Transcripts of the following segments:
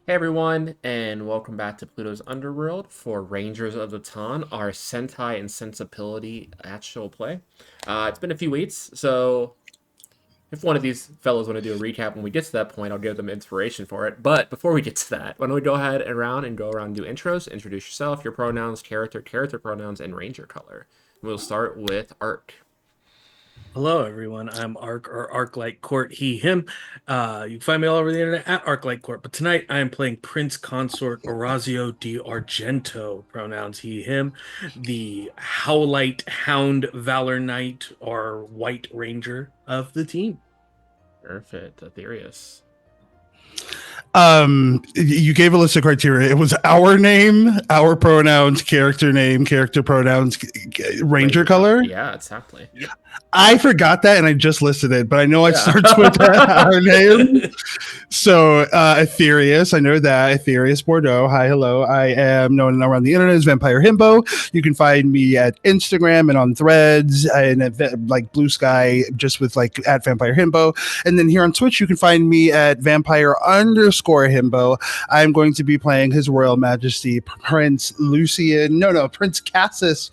Hey everyone, and welcome back to Pluto's Underworld for Rangers of the Ton, our Sentai and Sensibility actual play. It's been a few weeks, so if one of these fellows want to do a recap when we get to that point, I'll give them inspiration for it. But before we get to that, why don't we go ahead and go around and do intros, introduce yourself, your pronouns, character pronouns, and ranger color. We'll start with Ark. Hello, everyone. I'm Ark or Arc Light Court, he, him. You can find me all over the internet at Arc Light Court. But tonight I am playing Prince Consort Orazio di Argento, pronouns he, him, the Howlite Hound Valor Knight or White Ranger of the team. Perfect. Aetherius. You gave a list of criteria. It was our name, our pronouns, name, character pronouns, ranger color. Yeah, exactly. I forgot that and I just listed it, but I know it Yeah. starts with our name. So, Aetherius, I know that. Aetherius Bordeaux. Hi, hello. I am known around the internet as Vampire Himbo. You can find me at Instagram and on Threads and at, like Blue Sky, just with like at Vampire Himbo. And then here on Twitch, you can find me at Vampire_Himbo. I'm going to be playing His Royal Majesty Prince Lucian. No, Prince Cassius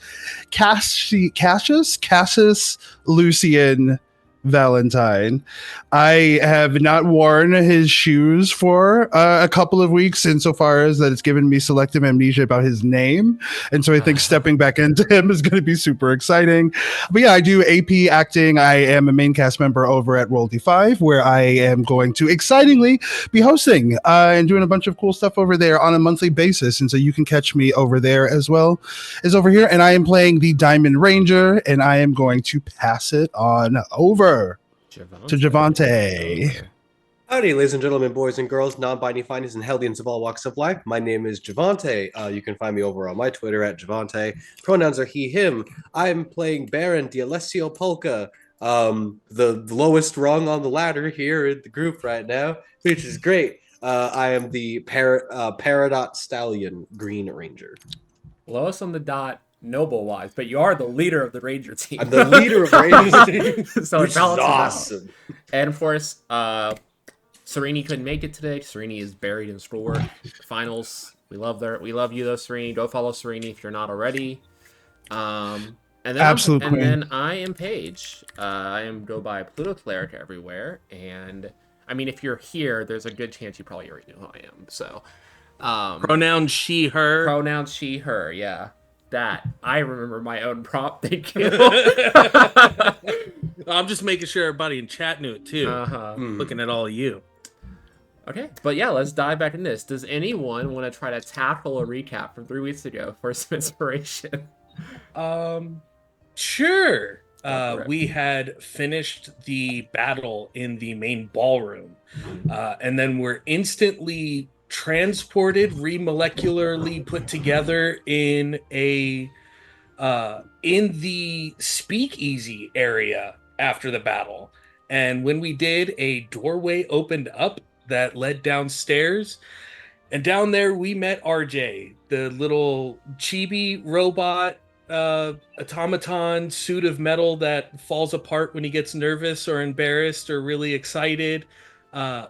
Lucian Valentine. I have not worn his shoes for a couple of weeks, insofar as that it's given me selective amnesia about his name. And so I think stepping back into him is going to be super exciting. But yeah, I do AP acting. I am a main cast member over at Roll D5, where I am going to excitingly be hosting and doing a bunch of cool stuff over there on a monthly basis. And so you can catch me over there as well as over here. And I am playing the Diamond Ranger, and I am going to pass it on over to Javante. Howdy, ladies and gentlemen, boys and girls, non-binding findings and Heldians of all walks of life. My name is Javante. You can find me over on my Twitter at Javante. Pronouns are he, him. I'm playing Baron D'Alessio Polka, the lowest rung on the ladder here in the group right now, which is great. I am the Peridot Stallion Green Ranger. Lowest on the dot, noble wise, but you are the leader of the Ranger team. I'm the leader of Rangers team, so which it is balances awesome. out. And of course, Serini couldn't make it today. Serini is buried in schoolwork. Finals. We love you though, Serini. Go follow Serini if you're not already. Absolute queen. Then I am Paige. I am go by Pluto Cleric everywhere, and I mean if you're here, there's a good chance you probably already know who I am. So, Pronouns she, her. pronouns she, her. Yeah, that I remember my own prop. Thank you. I'm just making sure everybody in chat knew it too. Looking at all of you. Okay, but yeah, let's dive back in this. Does anyone want to try to tackle a recap from 3 weeks ago for some inspiration? Sure. We had finished the battle in the main ballroom, and then we're instantly transported, remolecularly put together in the speakeasy area after the battle. And when we did, a doorway opened up that led downstairs. And down there, we met RJ, the little chibi robot automaton suit of metal that falls apart when he gets nervous or embarrassed or really excited,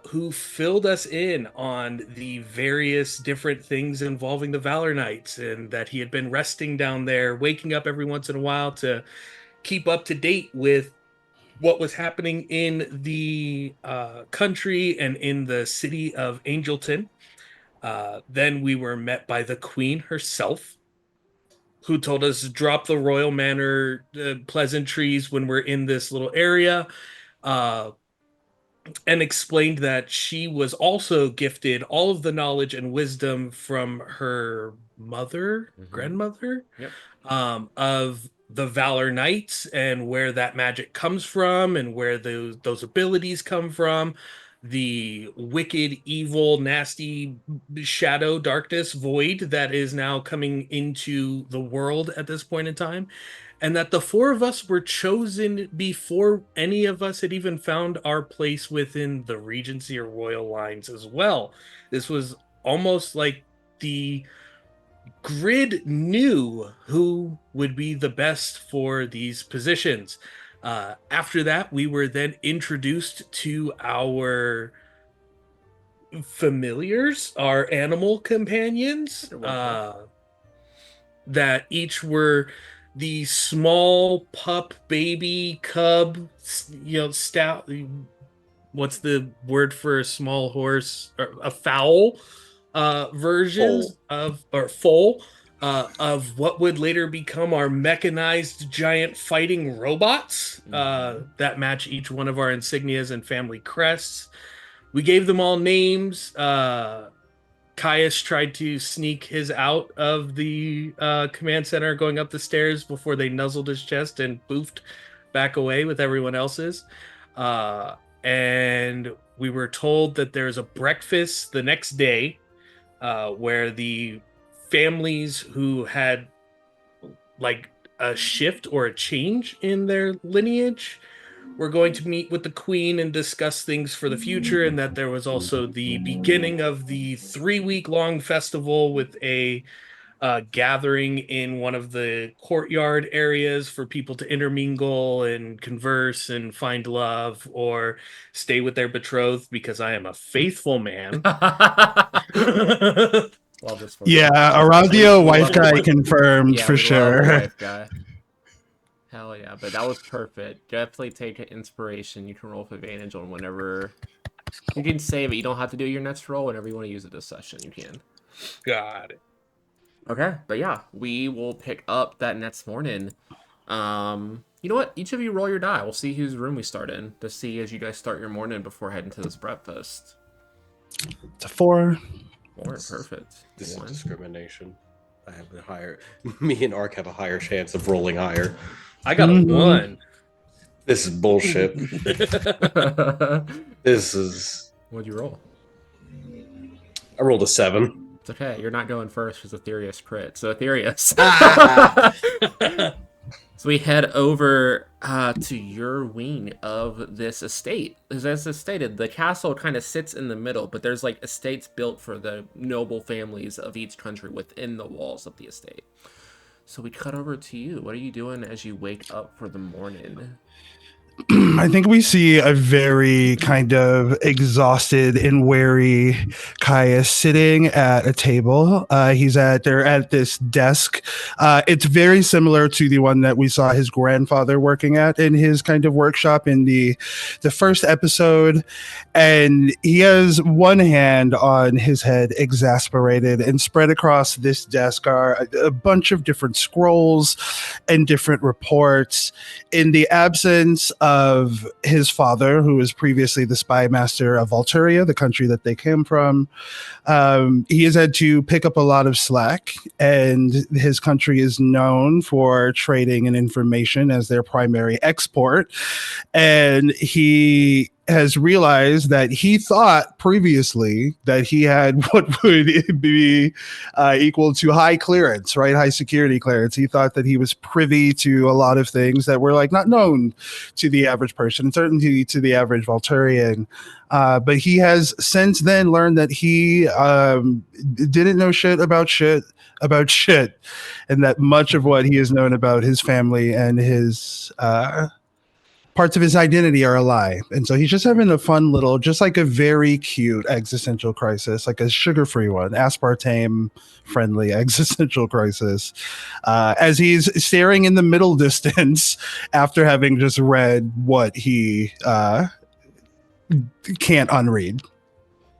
who filled us in on the various different things involving the Valor Knights, and that he had been resting down there, waking up every once in a while to keep up to date with what was happening in the country and in the city of Angelton. Then we were met by the Queen herself, who told us to drop the royal manor pleasantries when we're in this little area, uh, and explained that she was also gifted all of the knowledge and wisdom from her grandmother, Yep. of the Valor Knights and where that magic comes from and where those abilities come from. The wicked, evil, nasty shadow, darkness, void that is now coming into the world at this point in time. And that the four of us were chosen before any of us had even found our place within the Regency or royal lines as well. This was almost like the grid knew who would be the best for these positions. After that, we were then introduced to our familiars, our animal companions, They're wonderful. that each were the small pup, baby, cub, stout. What's the word for a small horse? Or a foal versions Foal. of, or foal, of what would later become our mechanized giant fighting robots that match each one of our insignias and family crests. We gave them all names. Caius tried to sneak his out of the command center going up the stairs before they nuzzled his chest and boofed back away with everyone else's. And we were told that there's a breakfast the next day where the families who had like a shift or a change in their lineage were going to meet with the queen and discuss things for the future, and that there was also the beginning of the 3-week long festival with a gathering in one of the courtyard areas for people to intermingle and converse and find love or stay with their betrothed, because I am a faithful man. Love this for Yeah, you. Aradio, We wife love the guy wife. confirmed Yeah, for we love the sure. wife guy. Hell yeah, but that was perfect. Definitely take inspiration. You can roll with advantage on whenever you can save it. You don't have to do your next roll. Whenever you want to use it this session, you can. Got it. Okay, but yeah, we will pick up that next morning. You know what? Each of you roll your die. We'll see whose room we start in to see as you guys start your morning before heading to this breakfast. It's a 4. Four, perfect. This One. is discrimination. I have a higher. Me and Ark have a higher chance of rolling higher. I got a Mhm. 1. This is bullshit. This is. What'd you roll? I rolled a 7. It's okay. You're not going first because Aetherius crit. So Aetherius. So we head over to your wing of this estate. As I stated, the castle kind of sits in the middle, but there's like estates built for the noble families of each country within the walls of the estate. So we cut over to you. What are you doing as you wake up for the morning? I think we see a very kind of exhausted and weary Caius sitting at a table. They're at this desk. It's very similar to the one that we saw his grandfather working at in his kind of workshop in the first episode. And he has one hand on his head, exasperated, and spread across this desk are a bunch of different scrolls and different reports. In the absence of his father, who was previously the spy master of Valturia, the country that they came from, he has had to pick up a lot of slack, and his country is known for trading and information as their primary export. And he has realized that he thought previously that he had what would be equal to high clearance, right? High security clearance. He thought that he was privy to a lot of things that were like not known to the average person, and certainly to the average Volturian. But he has since then learned that he didn't know shit, and that much of what he has known about his family and his parts of his identity are a lie. And so he's just having a fun little, just like a very cute existential crisis, like a sugar-free one, aspartame friendly existential crisis, as he's staring in the middle distance after having just read what he can't unread.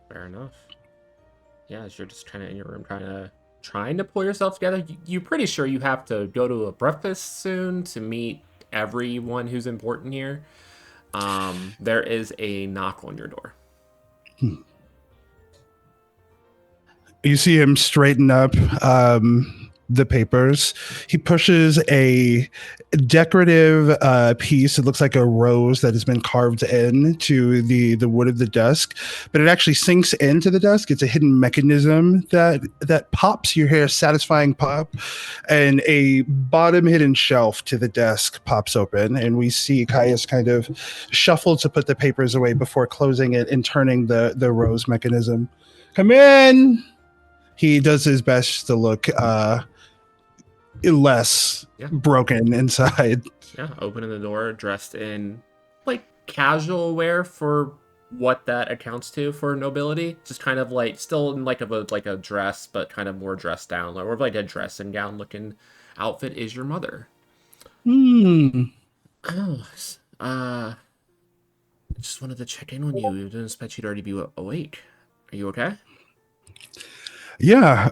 Fair enough. Yeah, as you're just kind of in your room trying to pull yourself together. You're pretty sure you have to go to a breakfast soon to meet everyone who's important here. There is a knock on your door. You see him straighten up the papers. He pushes a decorative piece. It looks like a rose that has been carved into the wood of the desk, but it actually sinks into the desk. It's a hidden mechanism that pops. You hear a satisfying pop, and a bottom hidden shelf to the desk pops open, and we see Caius kind of shuffle to put the papers away before closing it and turning the rose mechanism. Come in. He does his best to look less broken inside. Yeah, opening the door, dressed in like casual wear for what that accounts to for nobility. Just kind of like still in like a dress, but kind of more dressed down, or like a dress and gown looking outfit is your mother. Hmm. Oh, just wanted to check in on you. I didn't expect you'd already be awake. Are you okay? Yeah.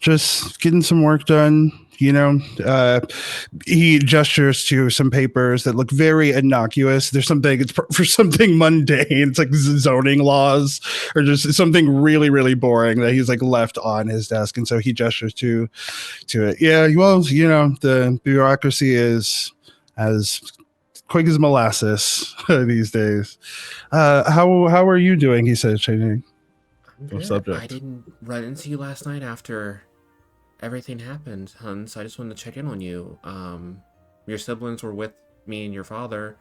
Just getting some work done. He gestures to some papers that look very innocuous. There's something, for something mundane. It's like zoning laws or just something really, really boring that he's like left on his desk. And so he gestures to it. Yeah. Well, the bureaucracy is as quick as molasses these days. How are you doing? He says, changing I'm of good. I subject. didn't run into you last night after everything happened, hun. So I just wanted to check in on you. Your siblings were with me and your father,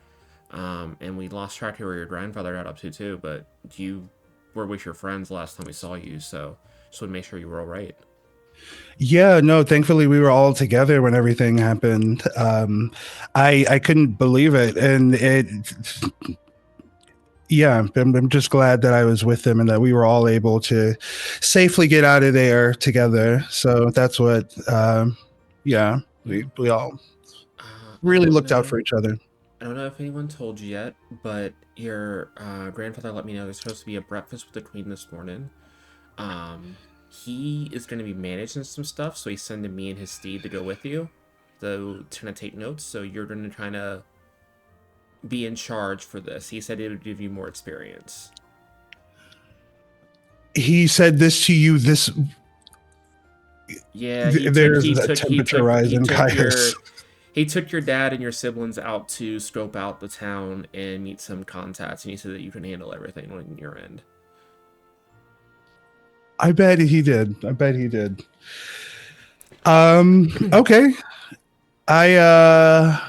and we lost track of where your grandfather got up to too. But you were with your friends last time we saw you, so just want to make sure you were all right. Yeah, no, thankfully we were all together when everything happened. I couldn't believe it, and yeah, I'm just glad that I was with them and that we were all able to safely get out of there together. So that's what, yeah, Yeah. we all I really don't looked out for know. each other. I don't know if anyone told you yet, but your grandfather let me know there's supposed to be a breakfast with the queen this morning. Um, he is going to be managing some stuff, so he's sending me and his steed to go with you, to kind of take notes. So you're going to kind of be in charge for this. He said it would give you more experience. He said this to you. Yeah, There's a temperature rise in Caius. he took your dad and your siblings out to scope out the town and meet some contacts, and he said that you can handle everything on your end. I bet he did. I bet he did. Okay. I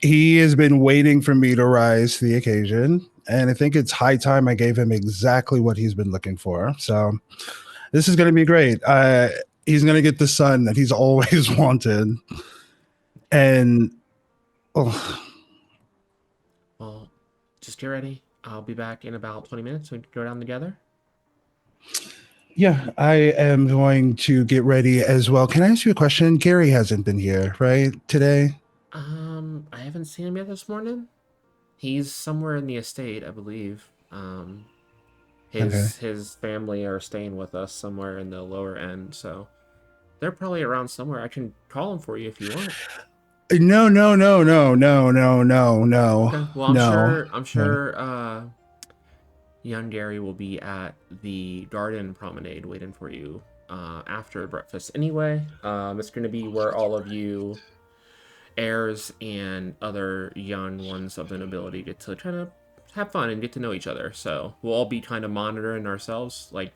He has been waiting for me to rise to the occasion, and I think it's high time I gave him exactly what he's been looking for. So this is going to be great. He's going to get the son that he's always wanted, and oh, Well, just get ready. I'll be back in about 20 minutes. We can go down together. yeah, I am going to get ready as well. Can I ask you a question? Gary hasn't been here, right, today? I haven't seen him yet this morning. He's somewhere in the estate, I believe. Okay. His family are staying with us somewhere in the lower end, so they're probably around somewhere. I can call him for you if you want. No, no, no, no, no, no, no, no, Okay. Well, no, I'm no. sure young Gary will be at the garden promenade waiting for you after breakfast anyway. It's going to be where all of you heirs and other young ones of the nobility get to kind of have fun and get to know each other. So we'll all be kind of monitoring ourselves, like,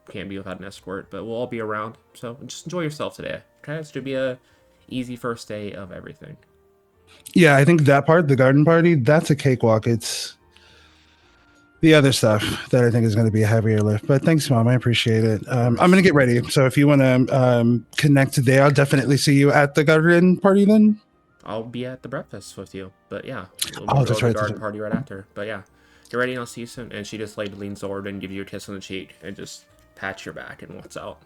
can't be without an escort, but we'll all be around. So just enjoy yourself today. Okay, it's to be a easy first day of everything. Yeah, I think that part, the garden party, that's a cakewalk. It's the other stuff that I think is going to be a heavier lift. But thanks, Mom. I appreciate it. Of I'm going to course. get ready. So if you want to connect today, I'll definitely see you at the garden party then. I'll be at the breakfast with you. But yeah, we'll Oh, go that's to the right. That's garden right. party right after. But yeah, get ready and I'll see you soon. And she just like leans forward and gives you a kiss on the cheek and just pats your back and walks out.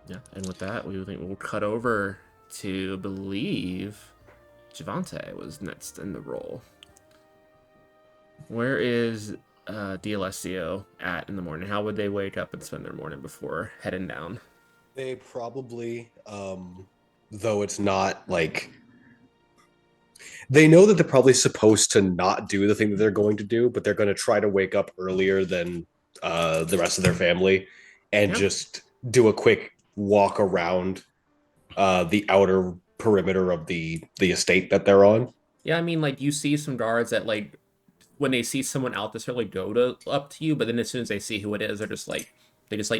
Yeah, and with that, we'll cut over to believe Javante was next in the role. Where is D'Alessio at in the morning? How would they wake up and spend their morning before heading down? They probably, though it's not like they know that they're probably supposed to not do the thing that they're going to do, but they're going to try to wake up earlier than the rest of their family and Yeah. just do a quick walk around the outer perimeter of the estate that they're on. Yeah, I mean, like, you see some guards that, like, when they see someone out this early, go to up to you, but then as soon as they see who it is, they just like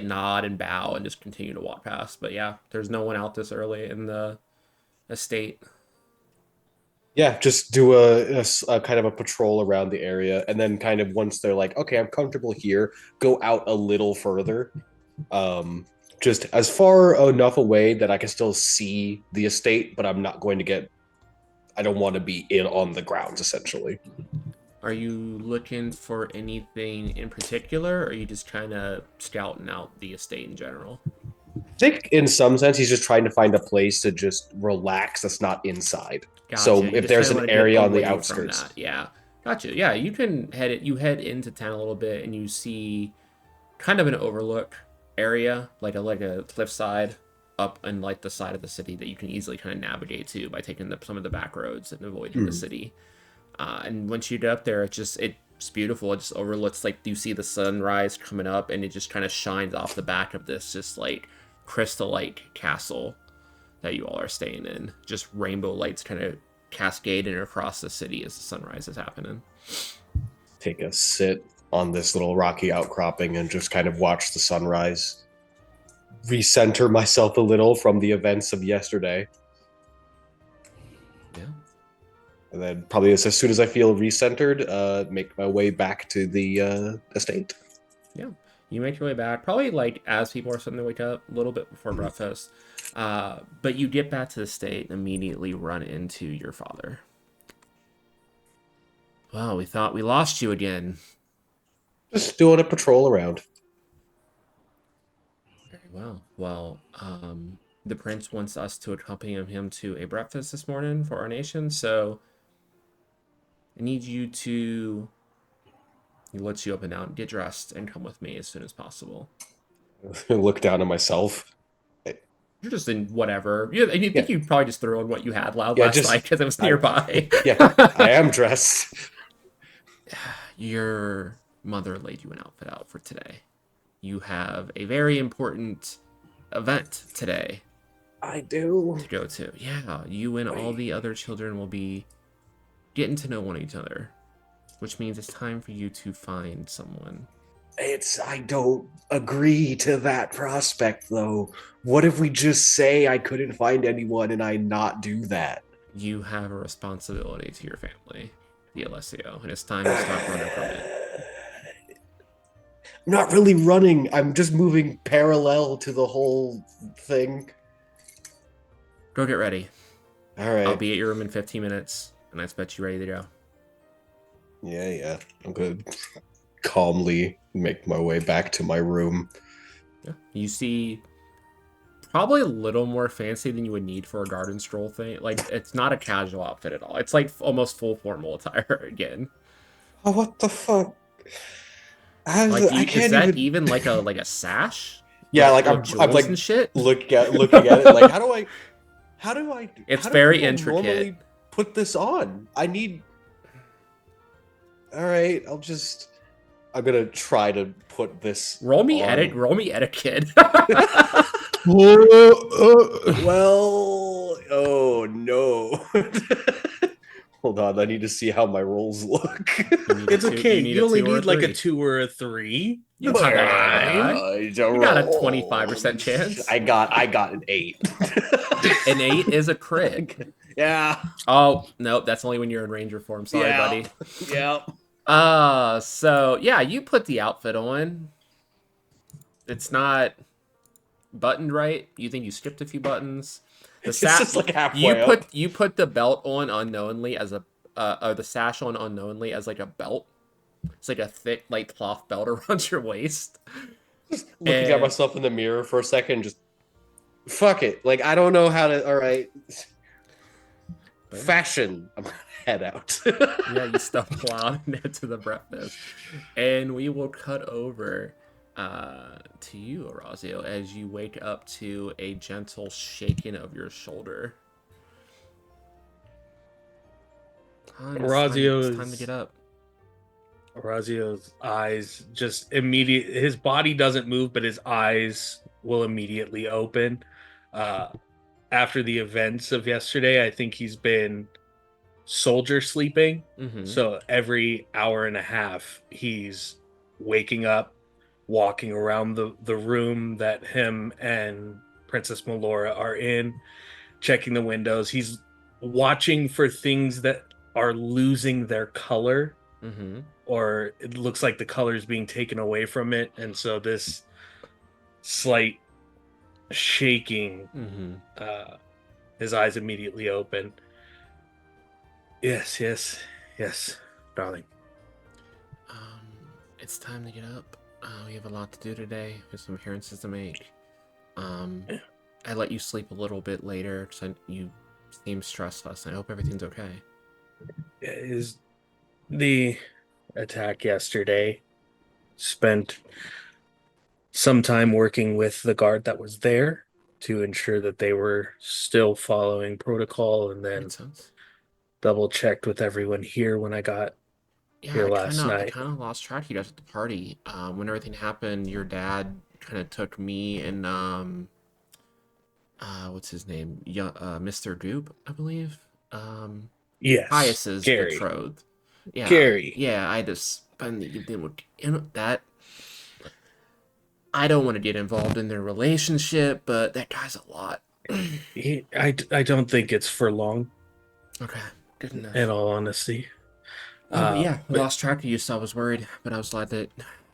nod and bow and just continue to walk past. But yeah, there's no one out this early in the estate. Yeah, just do a kind of a patrol around the area, and then kind of once they're like, okay, I'm comfortable here, go out a little further, just as far enough away that I can still see the estate, but I'm not going to get I don't want to be in on the grounds essentially. Are you looking for anything in particular, or are you just kind of scouting out the estate in general? I think in some sense he's just trying to find a place to just relax that's not inside. So Gotcha. You if just kind there's of an want to get area on the away from outskirts, that. Yeah. Gotcha. Yeah, you can head it. You head into town a little bit, and you see kind of an overlook area, like a cliffside up and like the side of the city that you can easily kind of navigate to by taking some of the back roads and avoiding the city. And once you get up there, it's beautiful. It just overlooks, like, you see the sunrise coming up, and it just kind of shines off the back of this just like crystal like castle that you all are staying in. Just rainbow lights kind of cascading across the city as the sunrise is happening. take a sit on this little rocky outcropping and just kind of watch the sunrise. Recenter myself a little from the events of yesterday. Yeah. And then probably as soon as I feel recentered, make my way back to the estate. Yeah. You make your way back, probably like as people are starting to wake up, a little bit before breakfast. But you get back to the state and immediately run into your father. Well, we thought we lost you again. Just doing a patrol around. Very well. Well, the prince wants us to accompany him to a breakfast this morning for our nation, so I need you to... He lets you up and down, get dressed, and come with me as soon as possible. Look down at myself. You're just in whatever. You think you probably just threw on what you had last night because it was nearby. I am dressed. Your mother laid you an outfit out for today. You have a very important event today I do. to go to. Yeah, you and all the other children will be getting to know one another, which means it's time for you to find someone. I don't agree to that prospect though. What if we just say I couldn't find anyone and I not do that? You have a responsibility to your family, the Alessio, and it's time to stop running from it. I'm not really running. I'm just moving parallel to the whole thing. Go get ready. All right. I'll be at your room in 15 minutes, and I expect you ready to go. Yeah. I'm good. Calmly make my way back to my room. Yeah. You see probably a little more fancy than you would need for a garden stroll thing. Like, it's not a casual outfit at all. It's like almost full formal attire again. Oh, what the fuck? Like, I can't is that even like a sash? Yeah, With I'm jewels like and shit. looking at it. Like, how do I? It's how do very people intricate. Normally put this on. I need. All right, I'm gonna try to put this. Roll me on. Roll me etiquette. Well, oh no. Hold on, I need to see how my rolls look. It's okay. You only need like a three. 2 or a 3. You got a 25% chance. I got an 8. An 8 is a crit. Yeah. Oh, nope, that's only when you're in ranger form. Sorry, buddy. Yeah. So yeah, you put the outfit on. It's not buttoned right. You think you skipped a few buttons. It's just like halfway up. You put the belt on unknowingly as a or the sash on unknowingly as like a belt. It's like a thick like cloth belt around your waist. Just looking at myself in the mirror for a second, just fuck it. Like, I don't know how to. All right, fashion. I'm gonna head out. Yeah, you stumble out into the breakfast, and we will cut over to you, Orazio, as you wake up to a gentle shaking of your shoulder. It's time to get up. Orazio's eyes just his body doesn't move, but his eyes will immediately open. After the events of yesterday, I think he's been soldier sleeping. Mm-hmm. So every hour and a half, he's waking up, walking around the room that him and Princess Melora are in, checking the windows. He's watching for things that are losing their color. Mm-hmm. Or it looks like the color is being taken away from it, and so this slight shaking, Mm-hmm. his eyes immediately open. Yes, darling. Um, it's time to get up. We have a lot to do today. We have some appearances to make. Um, Yeah. I let you sleep a little bit later because you seemed stressed last night. I hope everything's okay. Is the attack yesterday? Spent some time working with the guard that was there to ensure that they were still following protocol, and then Makes sense. double checked with everyone here when I got Yeah, here I last kind of, I night. kind of lost track of you guys at the party. When everything happened, your dad kind of took me and what's his name? Yeah, Mr. Goop, I believe. Um, Yes, Caius's Gary. betrothed. Yeah, Gary. yeah. I had to spend the evening with that. I don't want to get involved in their relationship, but that guy's a lot. I don't think it's for long, Okay, good in enough. all honesty. But yeah, I But lost track of you, so I was worried. But I was glad that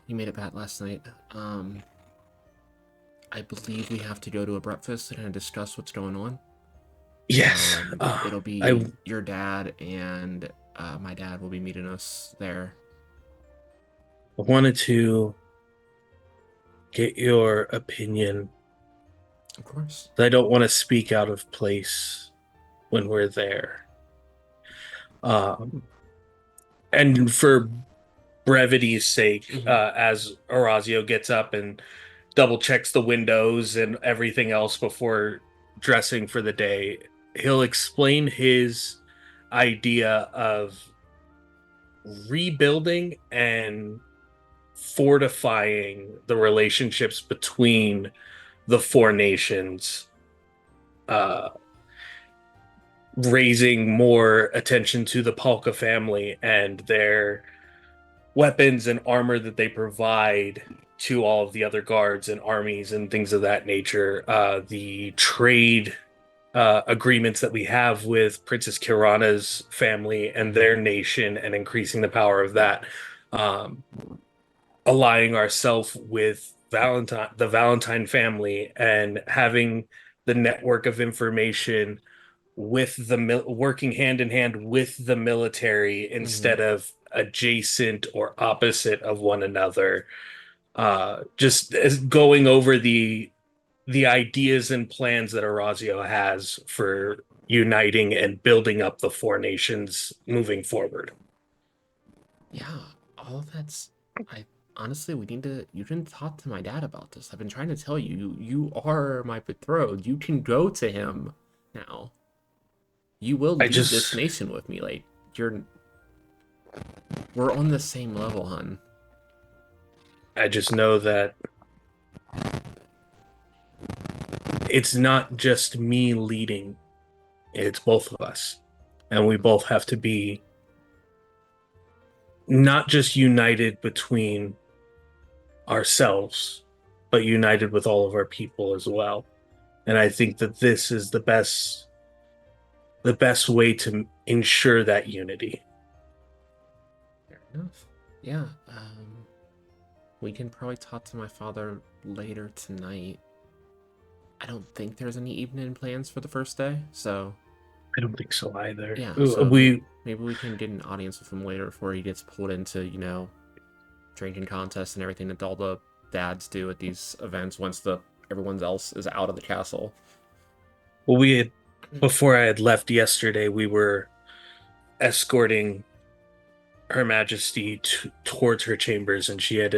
you made it back last night. I believe we have to go to a breakfast and discuss what's going on. yes, It'll I be your dad and my dad will be meeting us there. wanted to get your opinion. Of course. I don't want to speak out of place when we're there. Um, and for brevity's sake, Hmm. as Orazio gets up and double checks the windows and everything else before dressing for the day, he'll explain his idea of rebuilding and fortifying the relationships between the four nations, uh, raising more attention to the Palka family and their weapons and armor that they provide to all of the other guards and armies and things of that nature. The trade agreements that we have with Princess Kirana's family and their nation, and increasing the power of that. Um, Aligning ourselves with the Valentine family, and having the network of information with working hand in hand with the military Hmm. instead of adjacent or opposite of one another. Just as going over the ideas and plans that Orazio has for uniting and building up the four nations moving forward. Yeah, all of that's. I honestly, we need to. You can talk to my dad about this. I've been trying to tell you. You are my betrothed. You can go to him now. You will I lead this just nation with me. Like you're. We're on the same level, hun. I just know that it's not just me leading, it's both of us. And we both have to be not just united between ourselves, but united with all of our people as well. And I think that this is the best way to ensure that unity. Fair enough. Yeah. We can probably talk to my father later tonight. I don't think there's any evening plans for the first day, so I don't think so either. yeah. So We maybe we can get an audience with him later before he gets pulled into drinking contests and everything that all the dads do at these events once the everyone else is out of the castle. well we had before I had left yesterday, we were escorting Her Majesty towards her chambers, and she had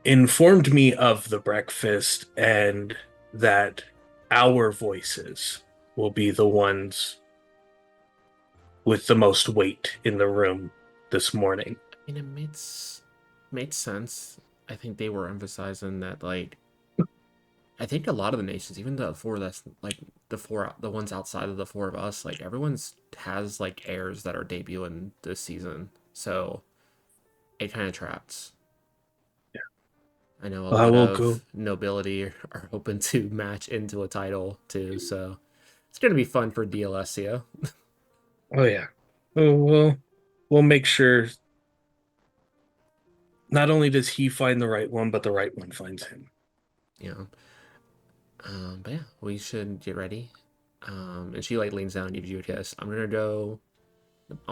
informed me of the breakfast and that our voices will be the ones with the most weight in the room this morning. I mean, it made sense. I think they were emphasizing that, like, I think a lot of the nations, even the four that's like the ones outside of the four of us, like everyone's has like heirs that are debuting this season, so it kind of tracks. Yeah. I know a I lot will go. of nobility are hoping to match into a title too, so it's gonna be fun for DLSio. Oh yeah. We'll make sure not only does he find the right one, but the right one finds him. Yeah. But yeah, we should get ready. And she like leans down and gives you a kiss. I'm gonna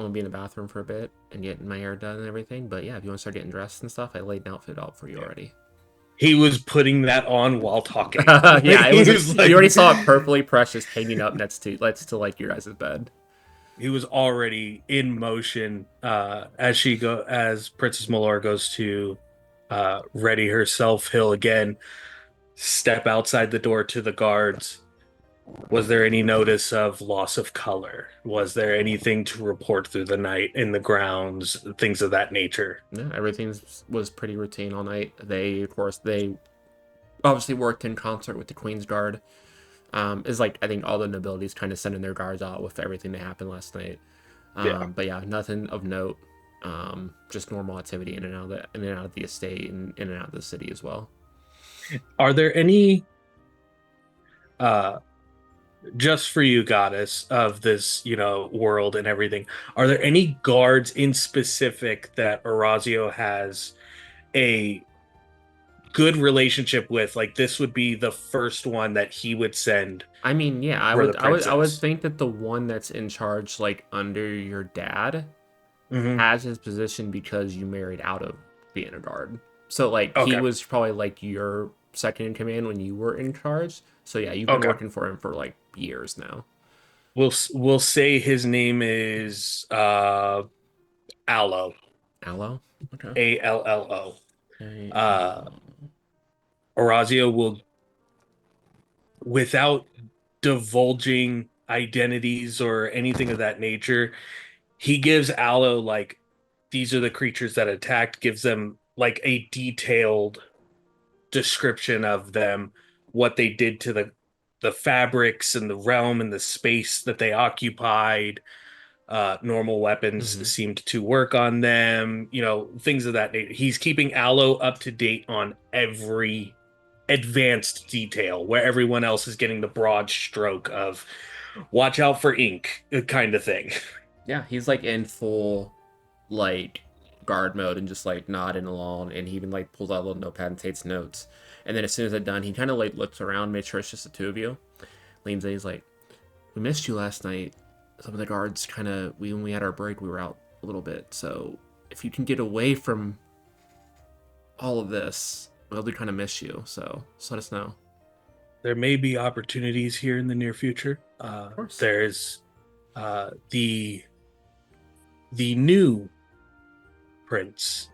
be in the bathroom for a bit and getting my hair done and everything. But yeah, if you want to start getting dressed and stuff, I laid an outfit out for you already. He was putting that on while talking. Yeah, it He was. like- You already saw it purpley precious hanging up next to like your guys' bed. He was already in motion as Princess Malor goes to ready herself. He'll again step outside the door to the guards. Was there any notice of loss of color? Was there anything to report through the night in the grounds? Things of that nature. Yeah, everything was pretty routine all night. They obviously worked in concert with the Queen's Guard. Is like I think all the nobilities kind of sending their guards out with everything that happened last night. But yeah, nothing of note. Just normal activity in and out of the estate and in and out of the city as well. Are there any just for you, goddess of this, world and everything, are there any guards in specific that Orazio has a good relationship with? Like this would be the first one that he would send. I mean, yeah, I For would, the I would, I would princess. think that the one that's in charge, like under your dad, Mhm. has his position because you married out of being a guard. So like he Okay. was probably like your second in command when you were in charge. So yeah, you've been Okay. working for him for like years now. We'll say his name is Allo. Aloe? Okay. Allo. Uh, Orazio will, without divulging identities or anything of that nature, he gives Allo like these are the creatures that attacked, gives them like a detailed description of them, what they did to the fabrics and the realm and the space that they occupied. Normal weapons Mhm. seemed to work on them, things of that nature. He's keeping Allo up to date on every advanced detail where everyone else is getting the broad stroke of watch out for ink kind of thing. Yeah, he's like in full like guard mode and just like nodding along, and he even like pulls out a little notepad and takes notes. And then as soon as it's done, he kind of like looks around, makes sure it's just the two of you. Leans in, he's like, "We missed you last night. Some of the guards kind of when we had our break, we were out a little bit. So if you can get away from all of this, we'll do kind of miss you. So just let us know." There may be opportunities here in the near future. course. There's the new prince,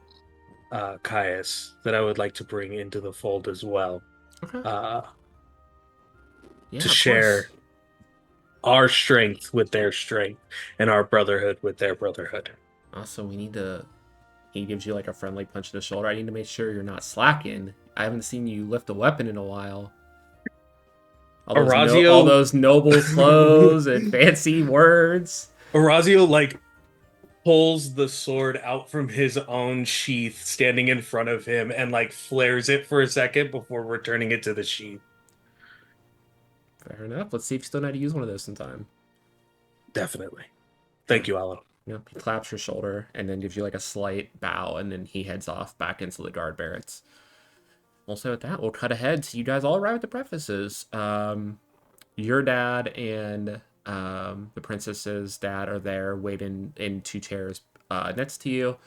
Caius, that I would like to bring into the fold as well. Okay. Yeah, To of share course. our strength with their strength and our brotherhood with their brotherhood. Also, we need to. He gives you like a friendly punch in the shoulder. I need to make sure you're not slacking. I haven't seen you lift a weapon in a while. Orazio- all those noble clothes and fancy words. Orazio like pulls the sword out from his own sheath standing in front of him and like flares it for a second before returning it to the sheath. Fair enough. Let's see if you still know how to use one of those sometime. Definitely. Thank you, Allo. Yep. He claps your shoulder and then gives you like a slight bow, and then he heads off back into the guard barracks. Also, with that, we'll cut ahead to you guys all arrive at the breakfasts. Your dad and the princess's dad are there waiting in two chairs next to you.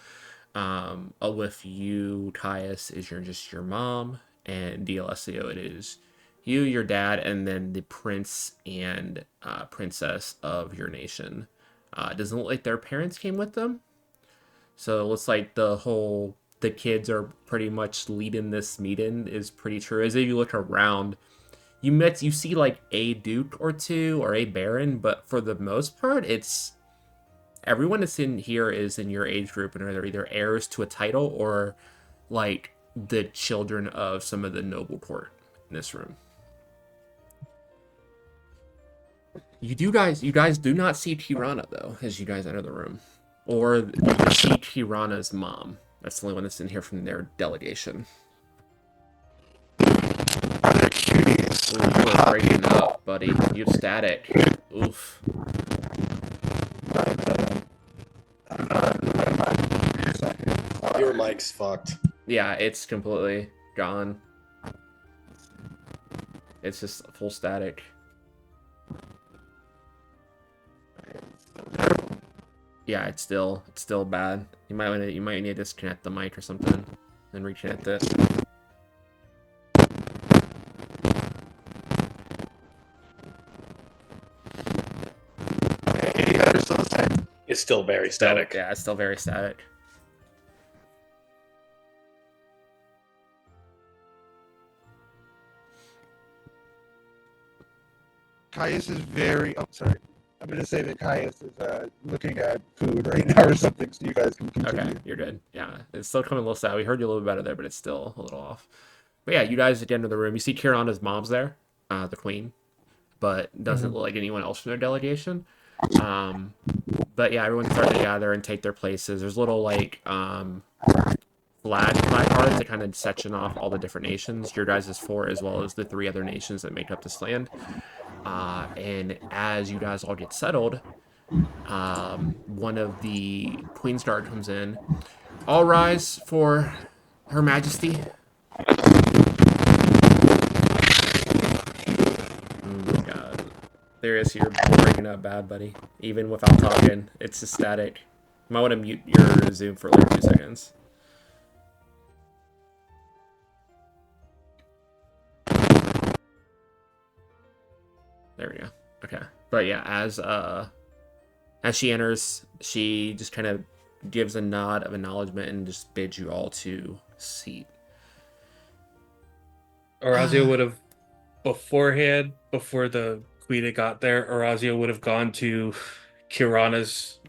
With you, Caius, is just your mom, and D'Alessio, it is you, your dad, and then the prince and princess of your nation. It doesn't look like their parents came with them. So it looks like the kids are pretty much leading this meeting is pretty true. As if you look around, you see like a duke or two or a baron, but for the most part, it's everyone that's in here is in your age group and they're either heirs to a title or like the children of some of the noble court in this room. You guys do not see Tirana though as you guys enter the room, or you see Tirana's mom. That's the only one that's in here from their delegation. Cuties. Ooh, you are breaking up, buddy. You have static. Oof. Your mic's fucked. Yeah, it's completely gone. It's just full static. Yeah, it's still bad. You might need to disconnect the mic or something, and reconnect it. Hey, you guys are still the same. It's still very static. Yeah, it's still very static. Caius is very. Oh, sorry. I'm going to say that Caius is looking at food right now or something, so you guys can continue. Okay, you're good. Yeah, it's still coming a little sad. We heard you a little better there, but it's still a little off. But yeah, you guys get into the room. You see Kirana's mom's there, the queen, but doesn't look like anyone else from their delegation. But yeah, everyone's starting to gather and take their places. There's little like flag cards that kind of section off all the different nations, your guys' four, as well as the three other nations that make up this land. And as you guys all get settled, one of the Queen's Guard comes in. All rise for Her Majesty. Oh my god. There is you're breaking up bad, buddy. Even without talking, it's just static. You might want to mute your Zoom for like 2 seconds. There we go. Okay. But yeah, as she enters, she just kind of gives a nod of acknowledgement and just bids you all to seat. Orazio would have beforehand, before the Queen had got there, Orazio would have gone to Kirana's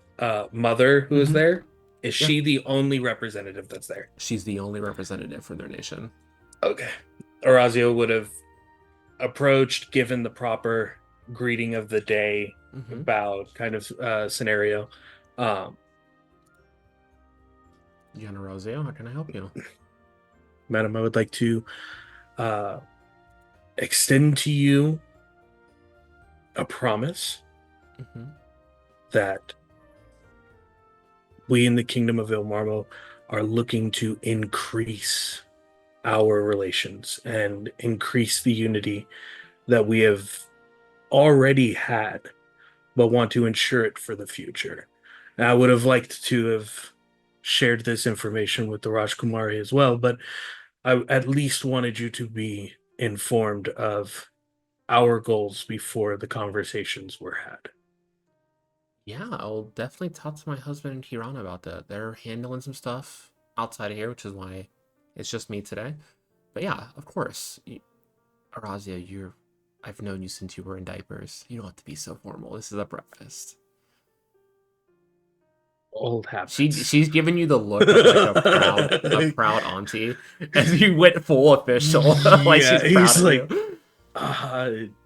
mother, who is there. Is she the only representative that's there? She's the only representative for their nation. Okay. Orazio would have approached, given the proper greeting of the day, bowed kind of scenario. Yana Roseo, how can I help you? Madam, I would like to extend to you a promise that we in the Kingdom of Ilmarmo are looking to increase our relations and increase the unity that we have already had, but want to ensure it for the future. And I would have liked to have shared this information with the Rajkumari as well, but I at least wanted you to be informed of our goals before the conversations were had. Yeah, I'll definitely talk to my husband and Kirana about that. They're handling some stuff outside of here, which is why it's just me today. But yeah, of course. Orazio, I've known you since you were in diapers. You don't have to be so formal. This is a breakfast. Old habits. She's giving you the look of like a proud auntie as you went full official. Like she's proud he's of like, you.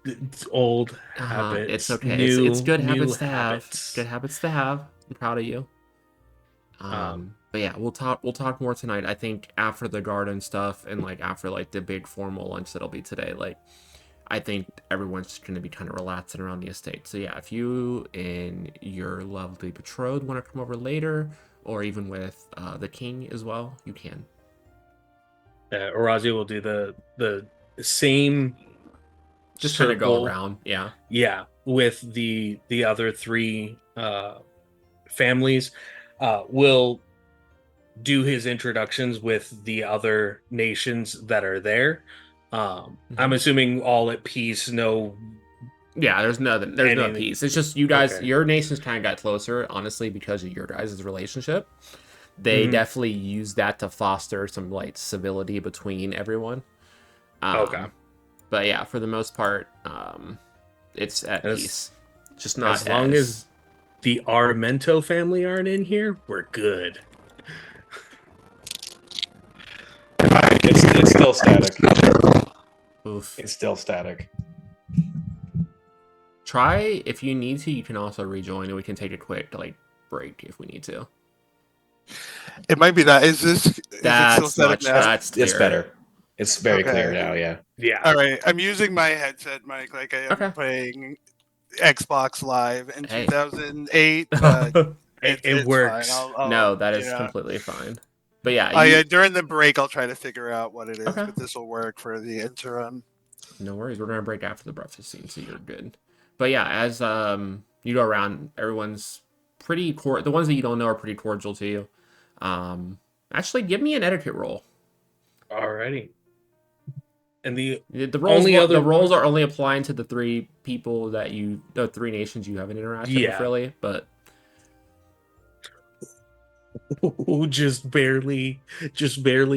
It's old habits. It's okay. New, It's good new habits to have. It's good habits to have. I'm proud of you. But yeah, we'll talk more tonight. I think after the garden stuff and like after like the big formal lunch that'll be today, like I think everyone's just gonna be kind of relaxing around the estate. So yeah, if you and your lovely betrothed want to come over later, or even with the king as well, you can. Orazio will do the same. Just trying to go around, yeah. Yeah, with the other three families, will do his introductions with the other nations that are there. I'm assuming all at peace. No. Yeah, there's no peace. It's just you guys. Okay. Your nations kind of got closer, honestly, because of your guys' relationship. They definitely use that to foster some like civility between everyone. Okay. But yeah, for the most part, it's at peace. Just not as long as the Armento family aren't in here, we're good. It's still static. Oof. It's still static. Try if you need to. You can also rejoin, and we can take a quick break if we need to. It might be that. Is it still static now? It's better. It's very clear now, yeah. Yeah. All right. I'm using my headset mic like I am playing Xbox Live in 2008, but it works. Fine. No, that is completely fine. But yeah. During the break, I'll try to figure out what it is, but this will work for the interim. No worries. We're going to break after the breakfast scene, so you're good. But yeah, as you go around, everyone's the ones that you don't know are pretty cordial to you. Actually, give me an etiquette roll. Alrighty. And the The roles only other the roles one- are only applying to the three nations you haven't interacted with, really. But just barely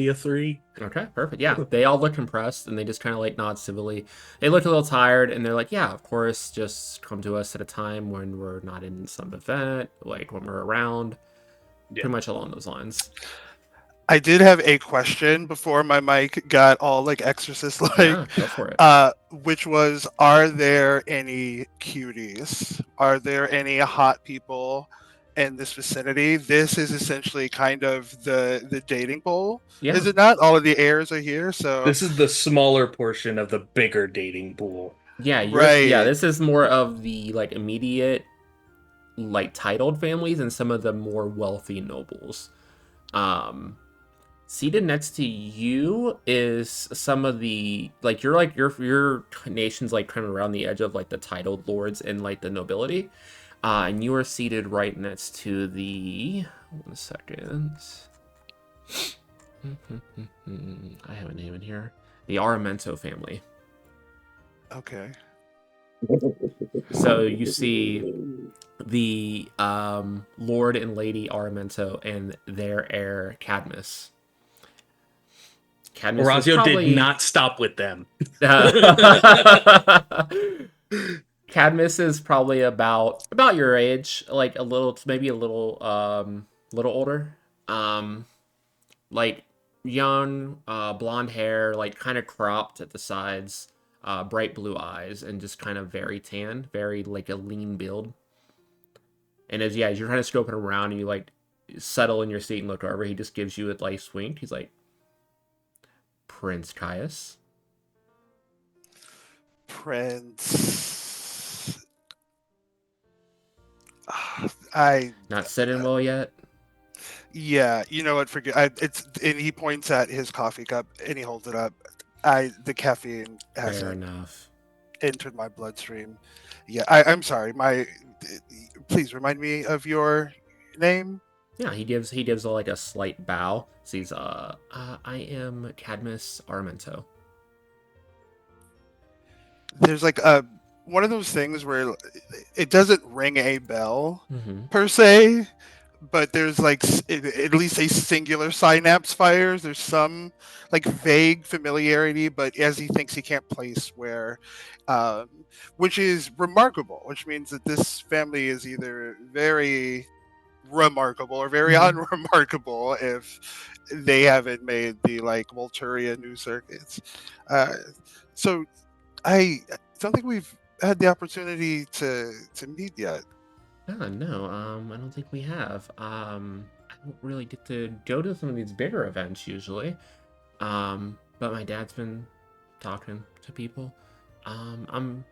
a 3. okay, perfect. Yeah, they all look impressed, and they just kind of like nod civilly. They look a little tired, and they're like, "Yeah, of course. Just come to us at a time when we're not in some event, like when we're around." Yeah. Pretty much along those lines. I did have a question before my mic got all like exorcist like, Yeah, go for it. which was, are there any cuties? Are there any hot people in this vicinity? This is essentially kind of the dating pool, Yeah. is it not? All of the heirs are here, so This is the smaller portion of the bigger dating pool. Yeah, right. this is more of the like immediate like titled families and some of the more wealthy nobles. Seated next to you is some of the like your nation's like kind of around the edge of like the titled lords and like the nobility. And you are seated right next to the 1 second. I have a name in here. The Aramento family. Okay. So you see the Lord and Lady Aramento and their heir Cadmus. Cadmus is Orazio probably... did not stop with them. Cadmus is probably about your age, like a little, maybe a little older. Like young, blonde hair, like kind of cropped at the sides, bright blue eyes, and just kind of very tan, very like a lean build. And as you're kind of scoping around and you like settle in your seat and look over, he just gives you a nice wink. He's like, Prince Caius. Prince. Not sitting well yet. Yeah, you know what? Forget it's. And he points at his coffee cup and he holds it up. The caffeine Fair hasn't enough. entered my bloodstream. Yeah, I'm sorry. Please remind me of your name. Yeah, he gives like a slight bow. Says, I am Cadmus Armento. There's like one of those things where it doesn't ring a bell Mm-hmm. per se, but there's like at least a singular synapse fires. There's some like vague familiarity, but as he thinks he can't place where, which is remarkable, which means that this family is either very remarkable or very unremarkable if they haven't made the like Volturia new circuits. So I don't think we've had the opportunity to meet yet. No, I don't think we have. I don't really get to go to some of these bigger events usually. But my dad's been talking to people. I'm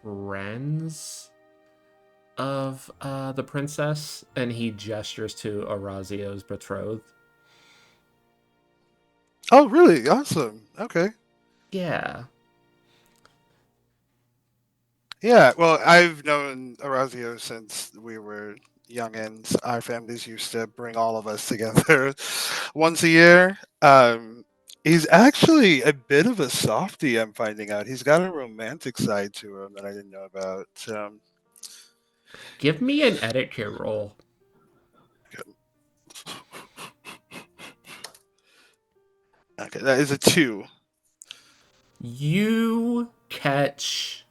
friends of the princess, and he gestures to Orazio's betrothed. Oh, really? Awesome. Okay. Yeah. Yeah, well, I've known Orazio since we were youngins. Our families used to bring all of us together once a year. He's actually a bit of a softie, I'm finding out. He's got a romantic side to him that I didn't know about. Give me an etiquette roll. Okay, that is a 2. You catch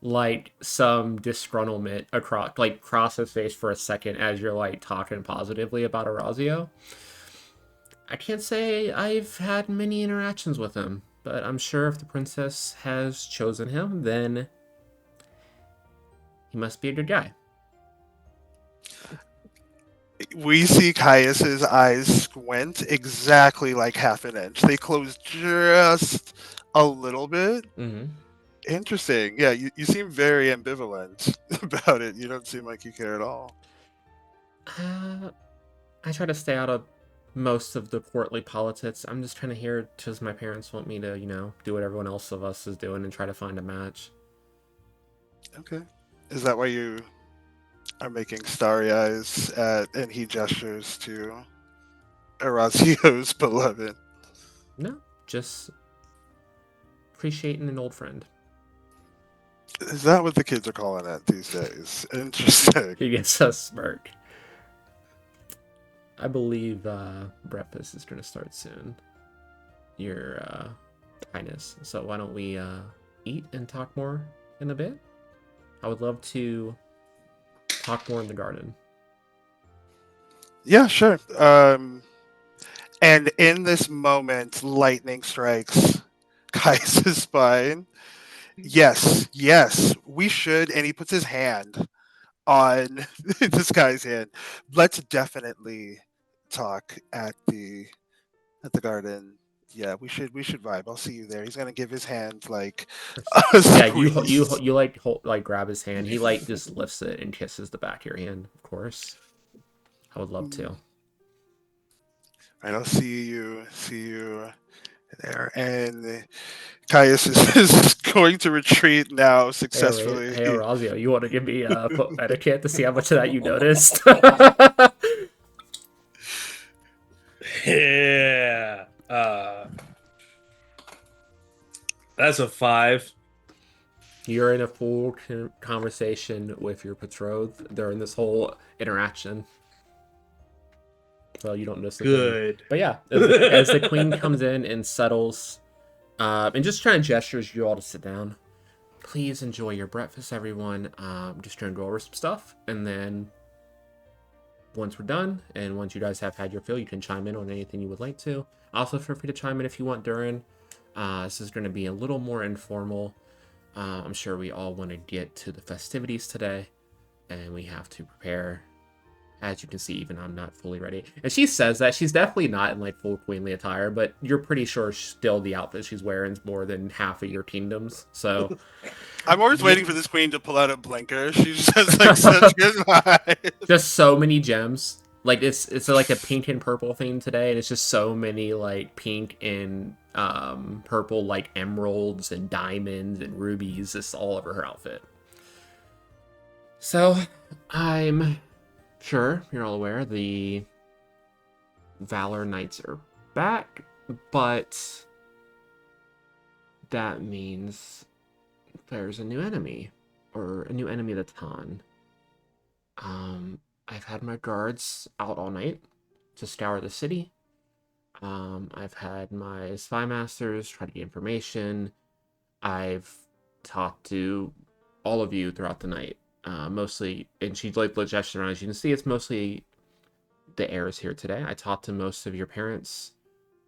like some disgruntlement cross his face for a second as you're like talking positively about Orazio. I can't say I've had many interactions with him, but I'm sure if the princess has chosen him, then he must be a good guy. We see Caius's eyes squint exactly like half an inch. They close just a little bit. Mm-hmm. Interesting. Yeah, you seem very ambivalent about it. You don't seem like you care at all. I try to stay out of most of the courtly politics. I'm just kind of here because my parents want me to, do what everyone else of us is doing and try to find a match. Okay. Is that why you are making starry eyes at, and he gestures to Horazio's beloved. No, just appreciating an old friend. Is that what the kids are calling it these days? Interesting. He gets a smirk. I believe breakfast is going to start soon. Your Highness. So why don't we eat and talk more in a bit? I would love to talk more in the garden. Yeah, sure. And in this moment, lightning strikes Kai's spine. Yes, we should. And he puts his hand on this guy's hand. Let's definitely talk at the garden. Yeah, we should vibe. I'll see you there. He's gonna give his hand like a Yeah, squeeze. you like grab his hand. He like just lifts it and kisses the back of your hand. Of course, I would love to. Right, I'll see you there. And Caius is going to retreat now successfully. Hey, Orazio, you want to give me foot etiquette to see how much of that you noticed? Yeah. That's a 5. You're in a full conversation with your betrothed during this whole interaction. So you don't notice the queen. Good. But yeah, as the queen comes in and settles, and just trying to gestures you all to sit down. Please enjoy your breakfast, everyone. Just trying to go over some stuff, and then once we're done, and once you guys have had your fill, you can chime in on anything you would like to. Also, feel free to chime in if you want during. This is going to be a little more informal. I'm sure we all want to get to the festivities today, and we have to prepare. As you can see, even I'm not fully ready. And she says that she's definitely not in like full queenly attire, but you're pretty sure still the outfit she's wearing is more than half of your kingdoms. So I'm always waiting for this queen to pull out a blinker. She just has like such good vibes. just so many gems. Like it's like a pink and purple theme today, and it's just so many like pink and purple like emeralds and diamonds and rubies, just all over her outfit. So I'm sure you're all aware the Valor Knights are back, but that means there's a new enemy, or a new enemy of the Tan. I've had my guards out all night to scour the city. I've had my spy masters try to get information. I've talked to all of you throughout the night. Mostly, and she like gestures around. As you can see, it's mostly the heirs here today. I talked to most of your parents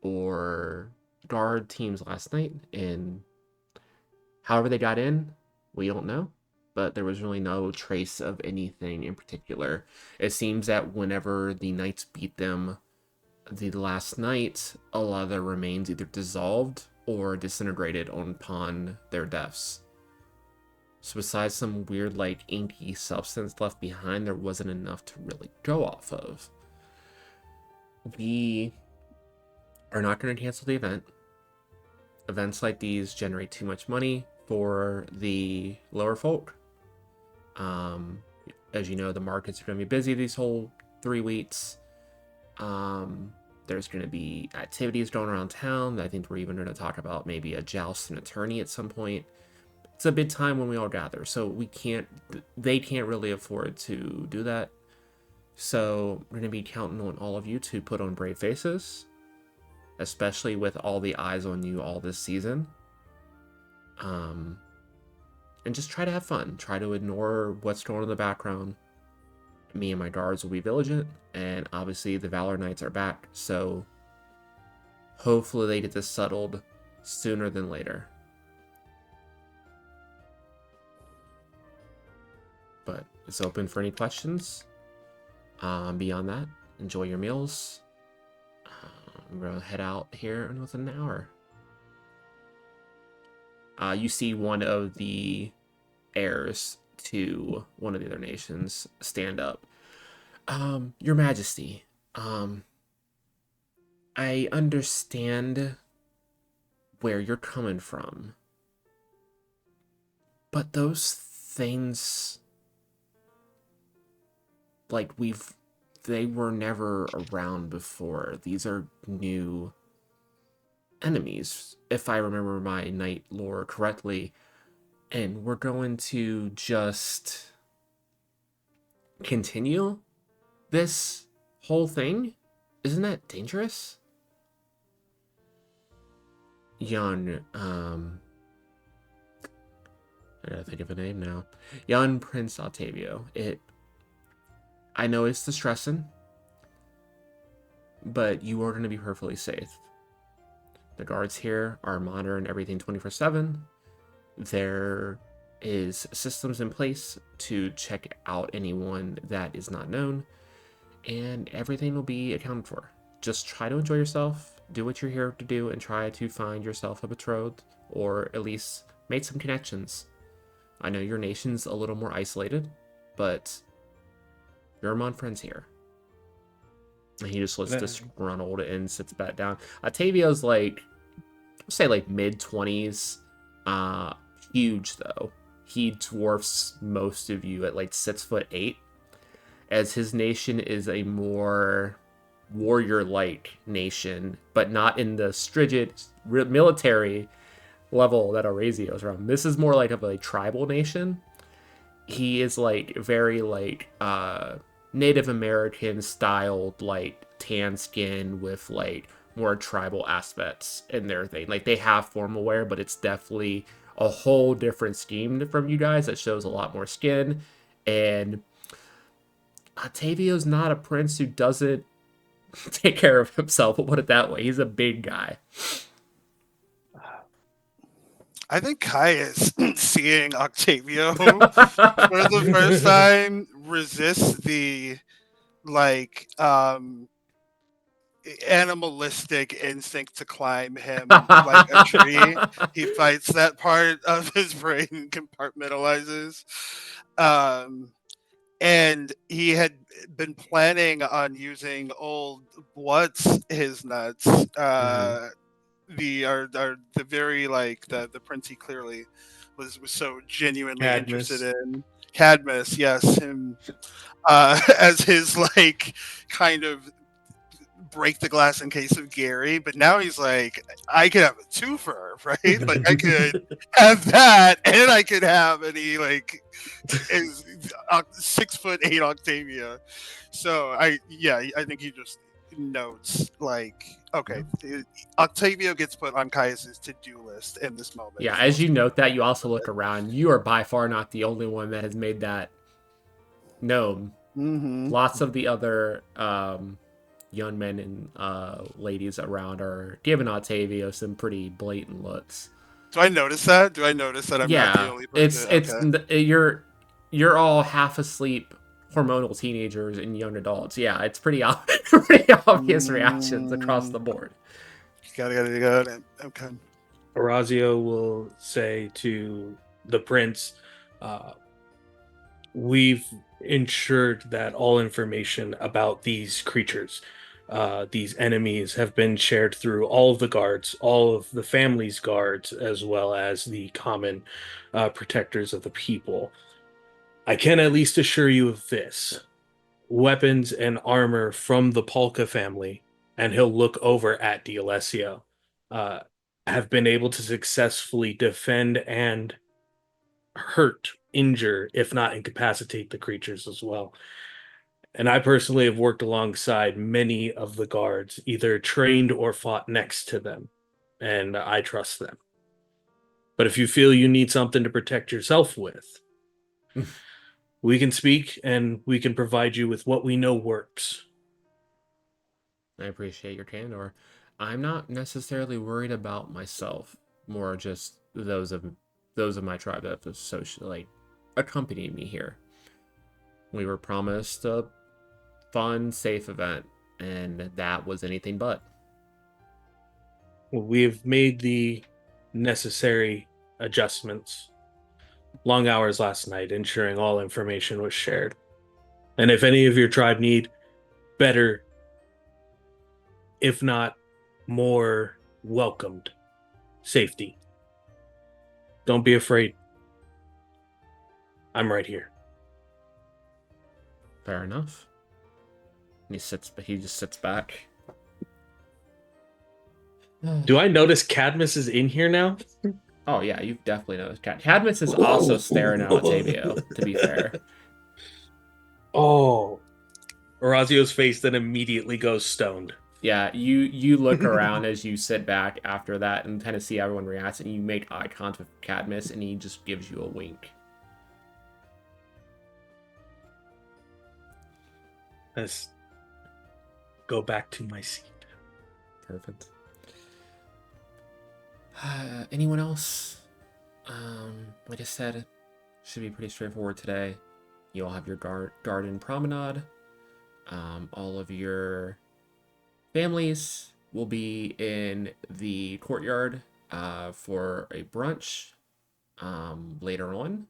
or guard teams last night, and however they got in, we don't know. But there was really no trace of anything in particular. It seems that whenever the knights beat them the last night, a lot of their remains either dissolved or disintegrated upon their deaths. So besides some weird, like, inky substance left behind, there wasn't enough to really go off of. We are not going to cancel the event. Events like these generate too much money for the lower folk. As you know, the markets are going to be busy these whole 3 weeks. There's going to be activities going around town. I think we're even going to talk about maybe a joust and attorney at some point. It's a big time when we all gather, so they can't really afford to do that. So we're going to be counting on all of you to put on brave faces, especially with all the eyes on you all this season. And just try to have fun. Try to ignore what's going on in the background. Me and my guards will be vigilant, and obviously the Valor Knights are back, so hopefully they get this settled sooner than later. But it's open for any questions. Beyond that, enjoy your meals. I'm going to head out here in within an hour. You see one of the heirs to one of the other nations stand up. Your Majesty, I understand where you're coming from, but those things like they were never around before. These are new enemies, if I remember my knight lore correctly. And we're going to just continue this whole thing? Isn't that dangerous? Young, I gotta think of a name now. Young Prince Octavio. I know it's distressing, but you are going to be perfectly safe. The guards here are monitoring everything 24/7. There is systems in place to check out anyone that is not known, and everything will be accounted for. Just try to enjoy yourself, do what you're here to do, and try to find yourself a betrothed, or at least make some connections. I know your nation's a little more isolated, but you're among friends here. And he just looks disgruntled and sits back down. Octavio's like, say like mid-20s. Huge though. He dwarfs most of you at like 6'8", as his nation is a more warrior-like nation, but not in the stringent military level that Orazio's from. This is more like of a tribal nation. He is like very like Native American styled, like tan skin with like more tribal aspects in their thing. Like they have formal wear, but it's definitely a whole different scheme from you guys that shows a lot more skin. And Octavio's not a prince who doesn't take care of himself, we'll put it that way. He's a big guy. I think Kai is seeing Octavio for the first time resist the like animalistic instinct to climb him like a tree. He fights that part of his brain and compartmentalizes. And he had been planning on using old what's his nuts. The very like the prince he clearly was so genuinely interested in. Cadmus, yes, him as his like kind of break the glass in case of Gary, but now he's like, I could have a twofer, right? Like I could have that, and I could have any like is 6'8" Octavia. So I think he just notes like, okay, Octavio gets put on Caius's to-do list in this moment. Yeah, as you note that, you also look around. You are by far not the only one that has made that known. Lots of the other young men and ladies around are giving Octavio some pretty blatant looks. Do I notice that? I'm not the only person? You're all half asleep hormonal teenagers and young adults. Yeah, it's pretty obvious reactions across the board. Got it. Okay. Orazio will say to the prince, we've ensured that all information about these creatures, these enemies, have been shared through all of the guards, all of the family's guards, as well as the common protectors of the people. I can at least assure you of this. Weapons and armor from the Polka family, and he'll look over at D'Alessio, have been able to successfully defend and hurt, injure, if not incapacitate the creatures as well. And I personally have worked alongside many of the guards, either trained or fought next to them, and I trust them. But if you feel you need something to protect yourself with, we can speak and we can provide you with what we know works. I appreciate your candor. I'm not necessarily worried about myself, more just those of my tribe that have accompanied me here. We were promised a fun, safe event, and that was anything but. We've made the necessary adjustments. Long hours last night, ensuring all information was shared. And if any of your tribe need better, if not more welcomed, safety, don't be afraid. I'm right here. Fair enough. And he just sits back. Do I notice Cadmus is in here now? Oh yeah, you've definitely noticed. Cadmus is also staring at Octavio, to be fair. Oh. Orazio's face then immediately goes stoned. Yeah, you look around as you sit back after that and kind of see everyone react, and you make eye contact with Cadmus, and he just gives you a wink. Let's go back to my seat. Perfect. Anyone else? Like I said, should be pretty straightforward today. You all have your garden promenade. All of your families will be in the courtyard for a brunch later on,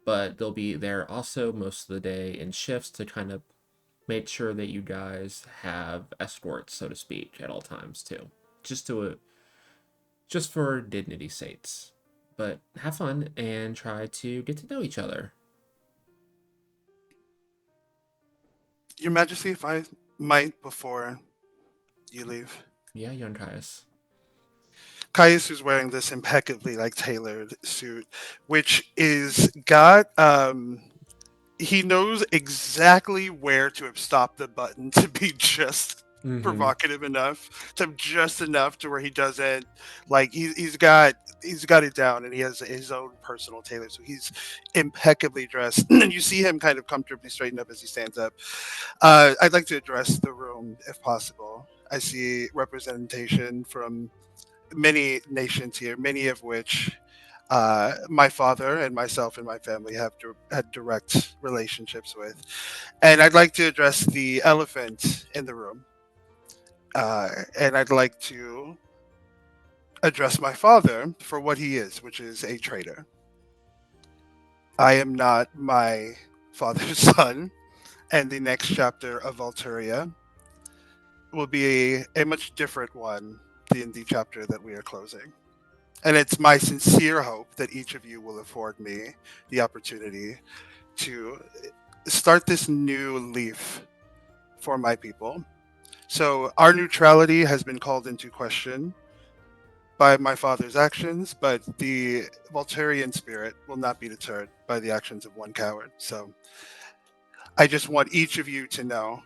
but they'll be there also most of the day in shifts to kind of make sure that you guys have escorts, so to speak, at all times too, just for dignity's sakes. But have fun and try to get to know each other. Your Majesty, if I might, before you leave. Yeah, young Caius. Caius is wearing this impeccably tailored suit, which is got he knows exactly where to have stopped the button to be just provocative enough, to just enough to where he doesn't he's got it down, and he has his own personal tailor, so he's impeccably dressed. And you see him kind of comfortably straighten up as he stands up. I'd like to address the room if possible. I see representation from many nations here, many of which my father and myself and my family have had direct relationships with. And I'd like to address the elephant in the room. And I'd like to address my father for what he is, which is a traitor. I am not my father's son, and the next chapter of Valturia will be a much different one than the chapter that we are closing. And it's my sincere hope that each of you will afford me the opportunity to start this new leaf for my people. So our neutrality has been called into question by my father's actions, but the Volturian spirit will not be deterred by the actions of one coward. So I just want each of you to know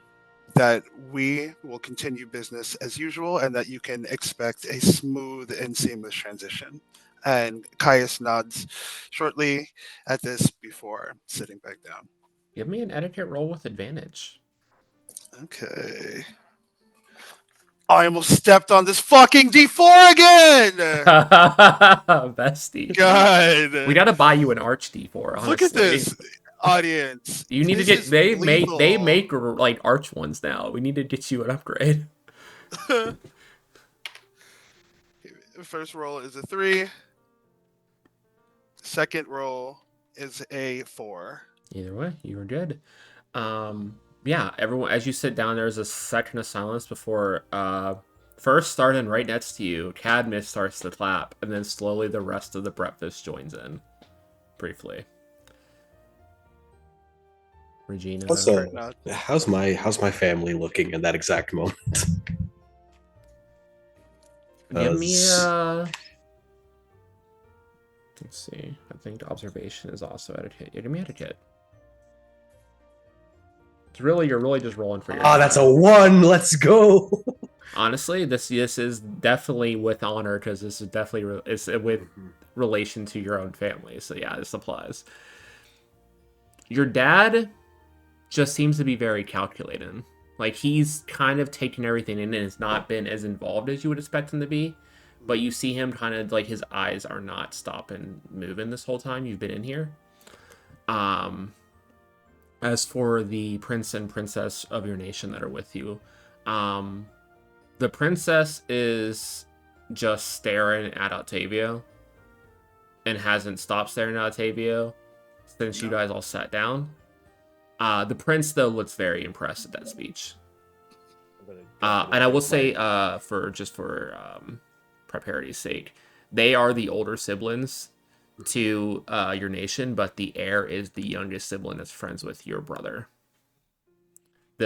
that we will continue business as usual, and that you can expect a smooth and seamless transition. And Caius nods shortly at this before sitting back down. Give me an etiquette roll with advantage. Okay. I almost stepped on this fucking D4 again! Bestie. God. We gotta buy you an Arch D4, honestly. Look at this, audience. You need This to get is they lethal. make like Arch ones now. We need to get you an upgrade. First roll is a 3. Second roll is a 4. Either way, you were good. Yeah, everyone, as you sit down, there's a second of silence before first starting right next to you, Cadmus starts to clap, and then slowly the rest of the breakfast joins in. Briefly. Regina. Also, how's my family looking in that exact moment? Give me a... Let's see. I think observation is also etiquette. Yeah, give me etiquette. You're really just rolling for your... That's a 1. Let's go. Honestly, this is definitely with honor, because this is definitely it's with relation to your own family. So yeah, this applies. Your dad just seems to be very calculating. Like, he's kind of taken everything in and has not been as involved as you would expect him to be. But you see him kind of like his eyes are not stopping moving this whole time you've been in here. As for the prince and princess of your nation that are with you, the princess is just staring at Octavio and hasn't stopped staring at Octavio since you guys all sat down. The prince, though, looks very impressed at that speech. And I will say, for preparity's sake, they are the older siblings to your nation, but the heir is the youngest sibling that's friends with your brother.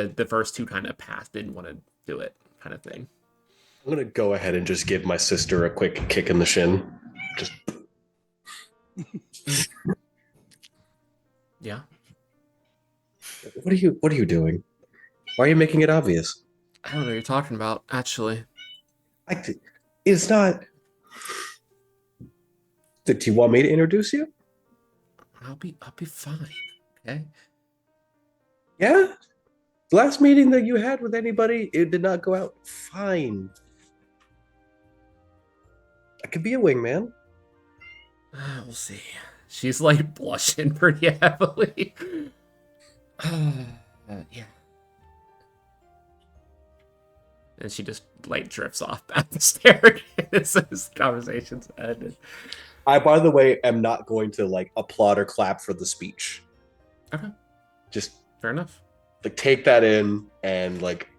the first two kind of passed, didn't want to do it, kind of thing. I'm gonna go ahead and just give my sister a quick kick in the shin. Just Yeah. what are you doing? Why are you making it obvious? I don't know what you're talking about, actually. It's not. Do you want me to introduce you? I'll be fine. Okay. Yeah. The last meeting that you had with anybody, it did not go out fine. I could be a wingman. We'll see. She's like blushing pretty heavily. Yeah. And she just like drifts off back the staircase. This conversation's ended. I, by the way, am not going to like applaud or clap for the speech. Okay. Just Fair enough. like take that in and like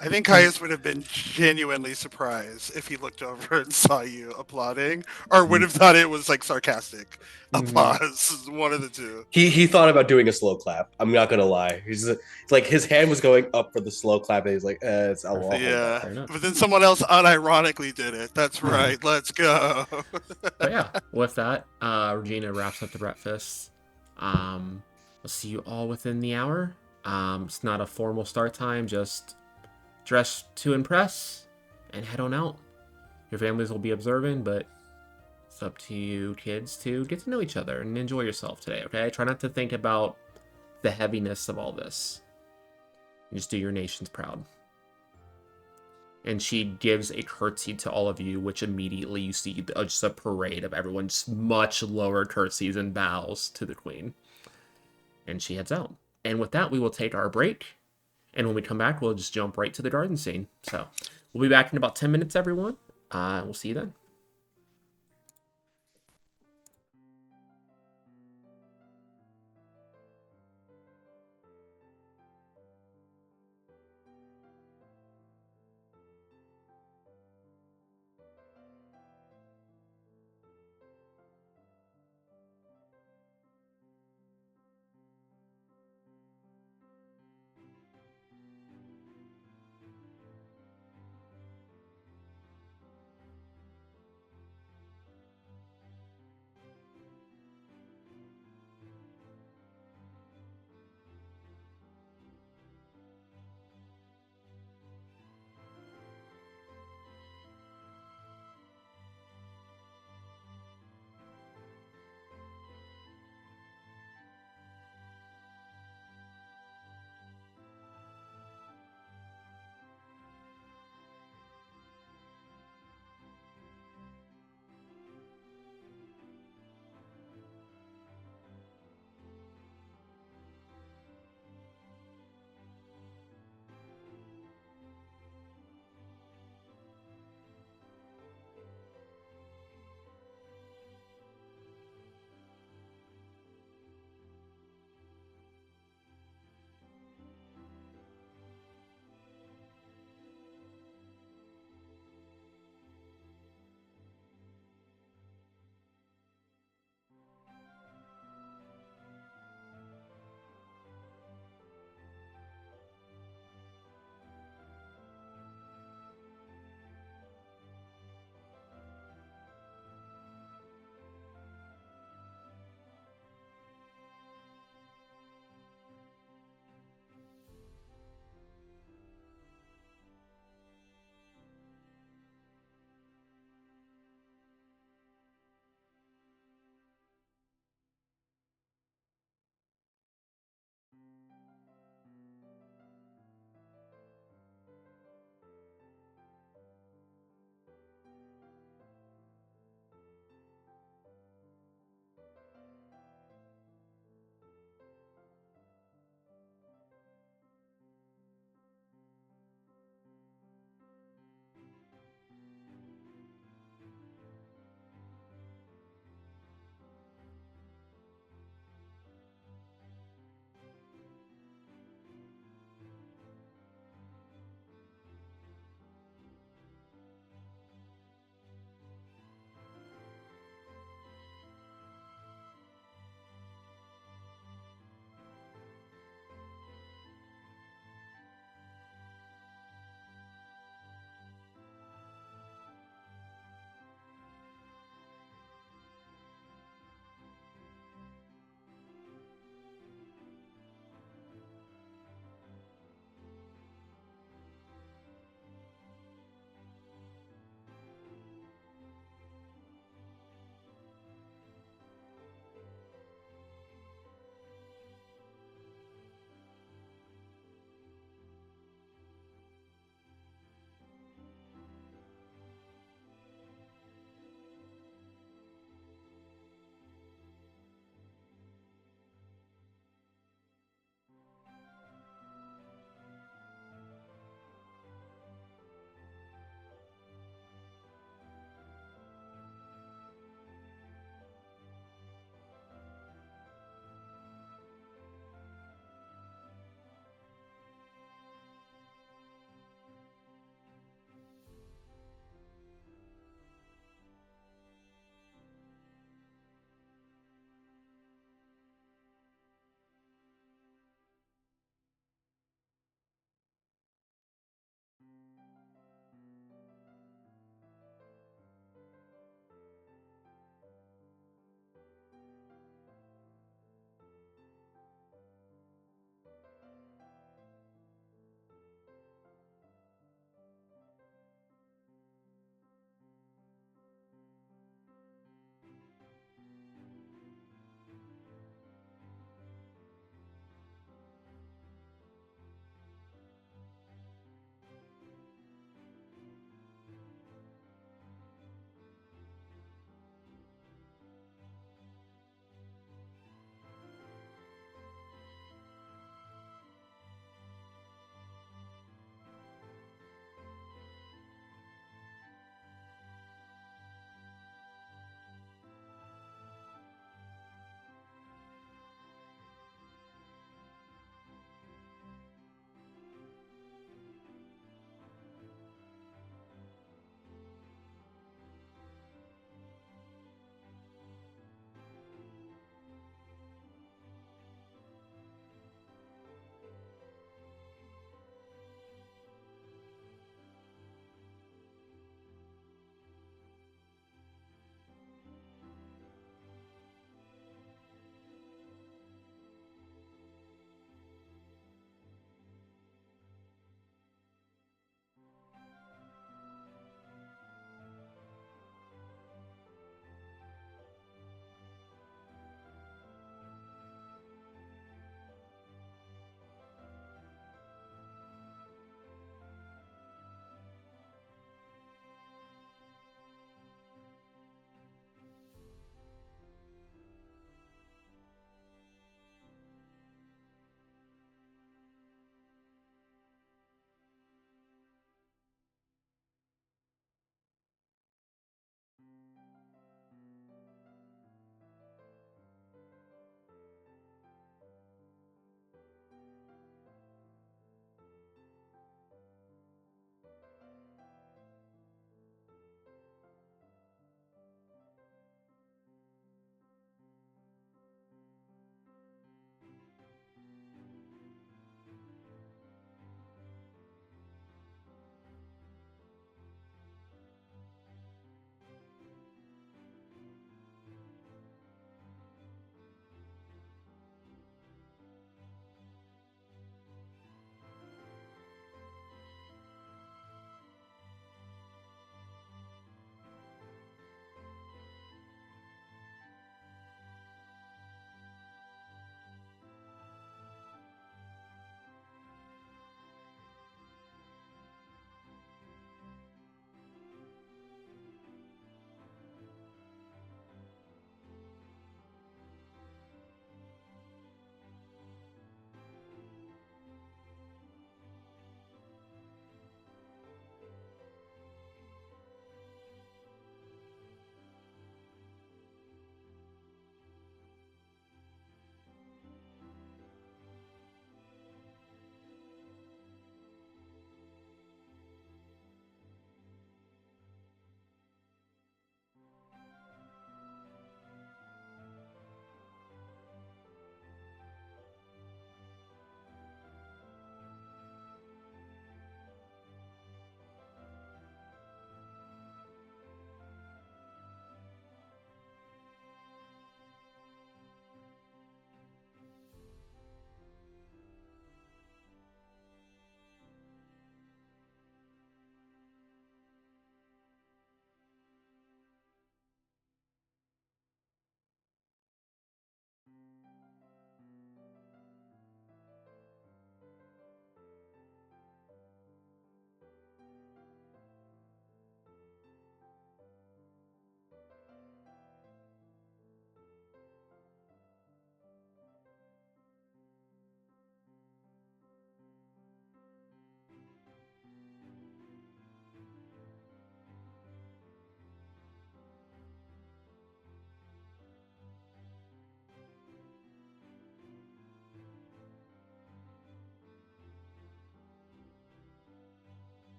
I think Caius would have been genuinely surprised if he looked over and saw you applauding, or would have thought it was like sarcastic applause. One of the two. he thought about doing a slow clap. I'm not gonna lie. He's like his hand was going up for the slow clap, and he's like, it's I'll hold Yeah, Fair enough. but then someone else unironically did it. That's right. Let's go. But yeah, with that, Regina wraps up the breakfast. We'll see you all within the hour. It's not a formal start time, just dress to impress and head on out. Your families will be observing, but it's up to you kids to get to know each other and enjoy yourself today, okay? Try not to think about the heaviness of all this. Just do your nations proud. And she gives a curtsy to all of you, which immediately you see just a parade of everyone, just much lower curtsies and bows to the queen. And she heads out. And with that, we will take our break. And when we come back, we'll just jump right to the garden scene. So we'll be back in about 10 minutes, everyone. We'll see you then.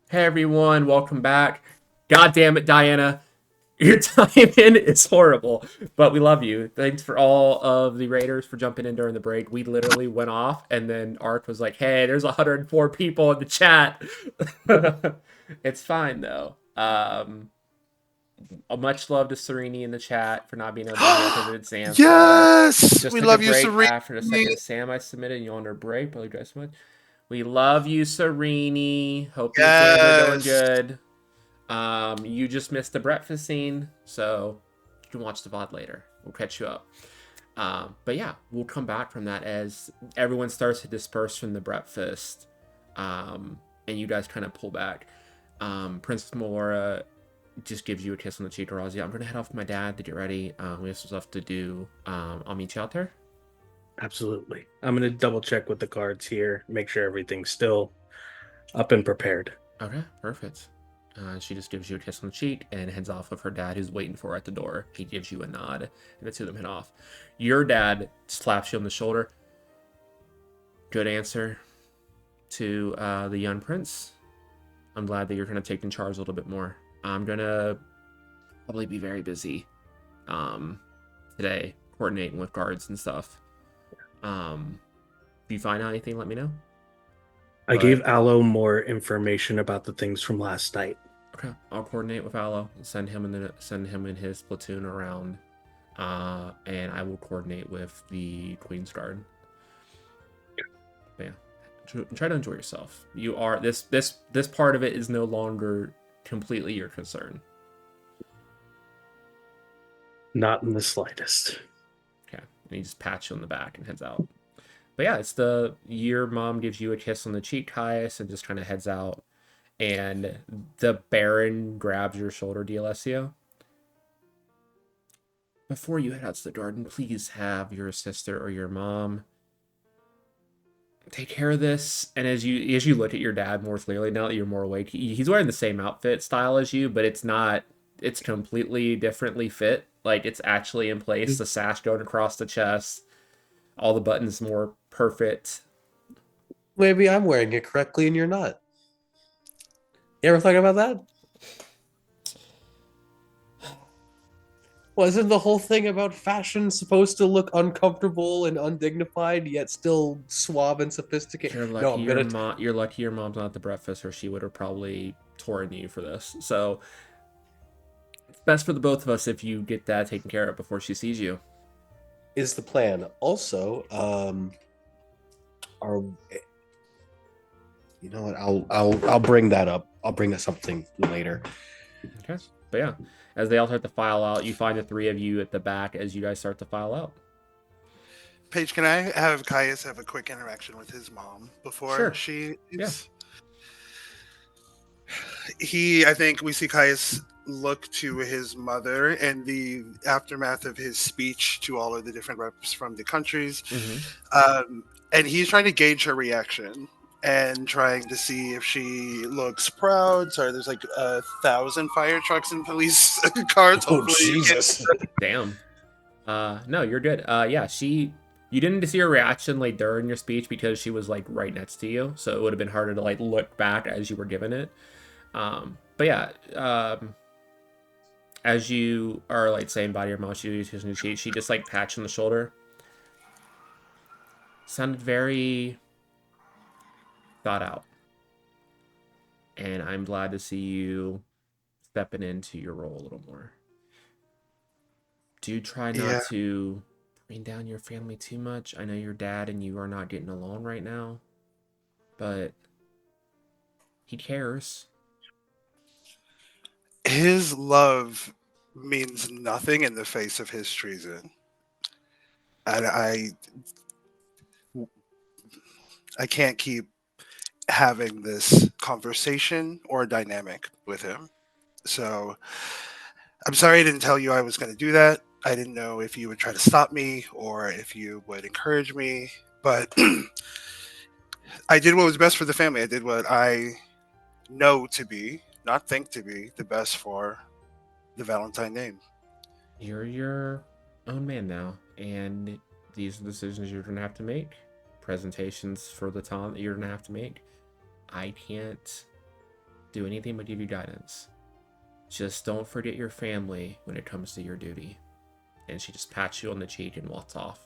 Hey everyone, welcome back. God damn it, Diana. Your time in is horrible, but we love you. Thanks for all of the raiders for jumping in during the break. We literally went off, and then Ark was like, "Hey, there's 104 people in the chat." It's fine though. Much love to Sereni in the chat for not being able to be here because of exams. Yes, Just we took love a you, break Serene. after the second Sam I submitted, and you're under break. But you guys so much. We love you, Sereni. Hope the exams are going good. You just missed the breakfast scene, so you can watch the VOD later. We'll catch you up. But yeah, we'll come back from that as everyone starts to disperse from the breakfast, and you guys kind of pull back. Princess Melora just gives you a kiss on the cheek, Razia. I'm gonna head off with my dad to get ready. We have some stuff to do. I'll meet you out there. Absolutely. I'm going to double check with the cards here, make sure everything's still up and prepared. Okay, perfect. She just gives you a kiss on the cheek and heads off with her dad, who's waiting for her at the door. He gives you a nod, and the two of them head off. Your dad slaps you on the shoulder. Good answer to the young prince. I'm glad that you're going to take in charge a little bit more. I'm going to probably be very busy today, coordinating with guards and stuff. If you find out anything, let me know. I gave Aloe more information about the things from last night. Okay, I'll coordinate with Aloe and send him and his platoon around, and I will coordinate with the Queen's Guard. But yeah, try to enjoy yourself. You are this part of it is no longer completely your concern. Not in the slightest. Okay, and he just pats you on the back and heads out. But yeah, it's your mom gives you a kiss on the cheek, Caius, and just kind of heads out. And the Baron grabs your shoulder, D'Alessio. Before you head out to the garden, please have your sister or your mom take care of this. And as you look at your dad more clearly, now that you're more awake, he's wearing the same outfit style as you, but it's completely differently fit. Like, it's actually in place. The sash going across the chest, all the buttons more perfect. Maybe I'm wearing it correctly and you're not. You ever thought about that? Wasn't the whole thing about fashion supposed to look uncomfortable and undignified, yet still suave and sophisticated? You're lucky you're lucky your mom's not at the breakfast, or she would have probably torn you for this. So it's best for the both of us if you get that taken care of before she sees you. Is the plan. Also, our you know what? I'll bring that up. I'll bring that something later. Okay. But yeah, as they all start to file out, you find the three of you at the back as you guys start to file out. Paige, can I have Caius have a quick interaction with his mom before she leaves? I think we see Caius look to his mother and the aftermath of his speech to all of the different reps from the countries. And he's trying to gauge her reaction and trying to see if she looks proud. Sorry, there's like 1,000 fire trucks and police cars. Oh, Jesus. Damn. No, you're good. Yeah, you didn't see her reaction like during your speech because she was like right next to you, so it would have been harder to like look back as you were giving it. But yeah, as you are like saying bye to your mom, she just like pats you on the shoulder. Sounded very thought out, and I'm glad to see you stepping into your role a little more. Do try not to bring down your family too much. I know your dad and you are not getting along right now, but he cares. His love means nothing in the face of his treason. And I can't keep having this conversation or dynamic with him. So I'm sorry I didn't tell you I was going to do that. I didn't know if you would try to stop me or if you would encourage me, but I did what was best for the family. I did what I know to be, not think to be, the best for the Valentine name. You're your own man now, and these are the decisions you're going to have to make. Presentations for the talent that you're going to have to make. I can't do anything but give you guidance. Just don't forget your family when it comes to your duty. And she just pats you on the cheek and walks off.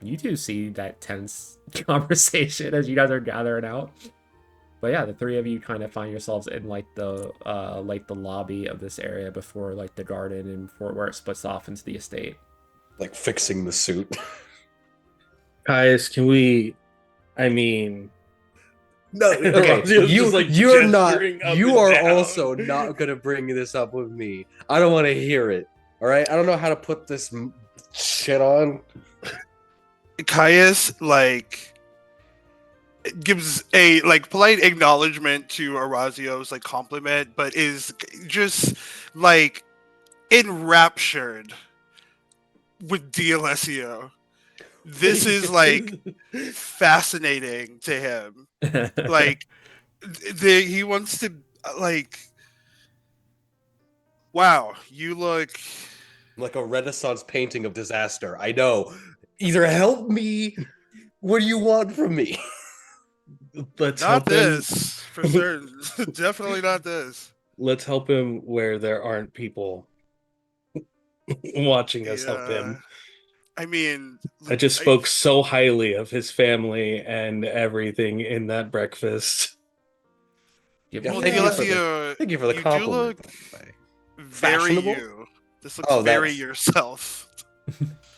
You do see that tense conversation as you guys are gathering out. But yeah, the three of you kind of find yourselves in like the lobby of this area before like the garden and before where it splits off into the estate. Like fixing the suit. Guys, can we? I mean, No, okay. Razio's just, like, You're not. gesturing up You and are down. also not gonna bring this up with me. I don't want to hear it. All right. I don't know how to put this shit on. Caius like gives a like polite acknowledgement to Orazio's like compliment, but is just like enraptured with D'Alessio. This is like fascinating to him. Like he wants to like, wow, you look Like a Renaissance painting of disaster. I know. Either help me. What do you want from me? Let's not help him. this for certain. Definitely not this. Let's help him where there aren't people watching us help him. I mean, I just spoke so highly of his family and everything in that breakfast. Give Yeah, me thank a- you for the- Thank you for the you compliment. do look by the way. very Fashionable? you. This looks Oh, very that's- yourself.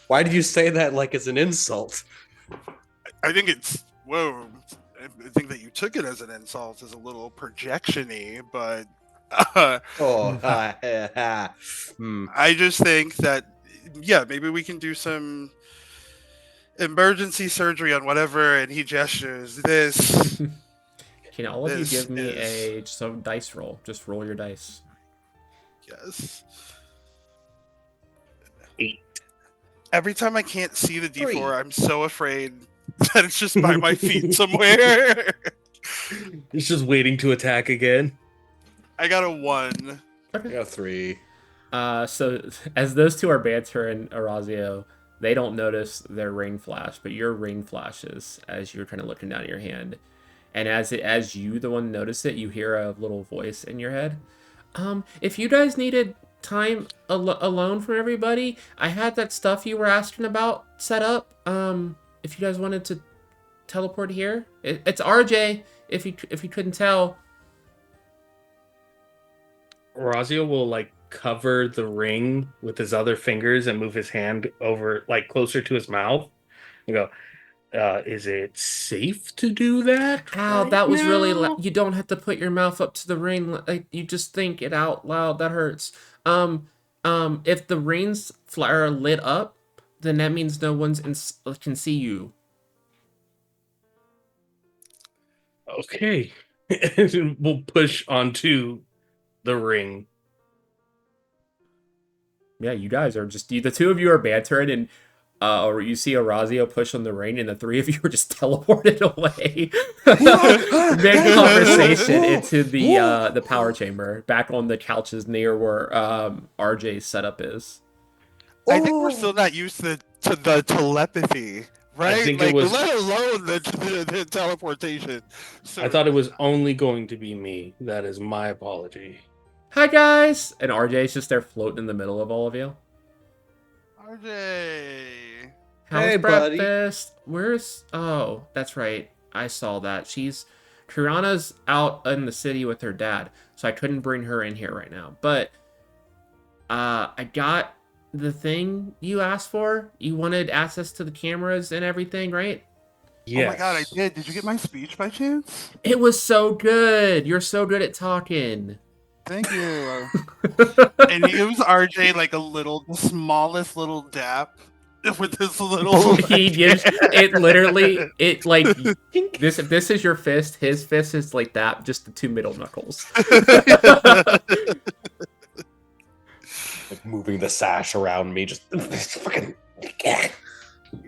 Why did you say that like it's an insult? I think it's whoa. I think that you took it as an insult, as a little projection-y, but Oh, I just think that yeah, maybe we can do some emergency surgery on whatever, and he gestures this. Can all of you This give me is- just a dice roll? Just roll your dice. Yes. 8. Every time I can't see the D4, 3. I'm so afraid that it's just by my feet somewhere. He's just waiting to attack again. I got a 1. I got 3. So as those two are bantering Orazio, they don't notice their ring flash, but your ring flashes as you're kind of looking down at your hand. And as you, the one, notice it, you hear a little voice in your head. If you guys needed time alone from everybody, I had that stuff you were asking about set up. If you guys wanted to teleport here, it's RJ. If you couldn't tell. Orazio will like cover the ring with his other fingers and move his hand over like closer to his mouth and go, is it safe to do that? Ow, right that was really now?" you don't have to put your mouth up to the ring. Like, you just think it out loud. That hurts. If the rings are lit up, then that means no one's can see you. Okay. And we'll push onto the ring. Yeah, you guys are just the two of you are bantering, and or you see Orazio push on the ring, and the three of you are just teleported away mid conversation into the power chamber, back on the couches near where RJ's setup is. I think we're still not used to the telepathy, right? think like, it was- let alone the teleportation. So, I thought it was only going to be me. That is my apology. Hi guys, and RJ's just there floating in the middle of all of you. RJ. How's Hey, buddy. breakfast? Where's... Oh, that's right. I saw that. Kirana's out in the city with her dad, so I couldn't bring her in here right now. But, I got the thing you asked for. You wanted access to the cameras and everything, right? Yes. Oh my god, I did. Did you get my speech by chance? It was so good. You're so good at talking. Thank you. And he gives RJ like the smallest little dap with this little. He gives it literally. It like this. If this is your fist, his fist is like that. Just the two middle knuckles. Like moving the sash around me, just fucking.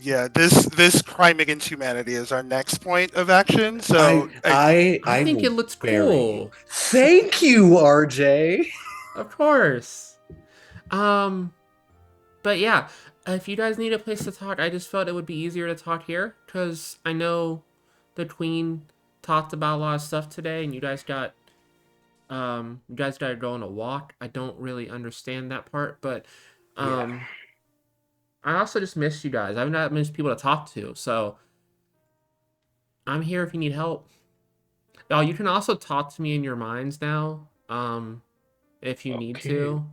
Yeah, this crime against humanity is our next point of action. So I think will it looks bury cool. you. Thank you, RJ. Of course. But yeah, If you guys need a place to talk, I just felt it would be easier to talk here because I know the queen talked about a lot of stuff today, and you guys got to go on a walk. I don't really understand that part, but I also just miss you guys. I've not missed people to talk to, so I'm here if you need help. Oh, you can also talk to me in your minds now, if you need Okay. to.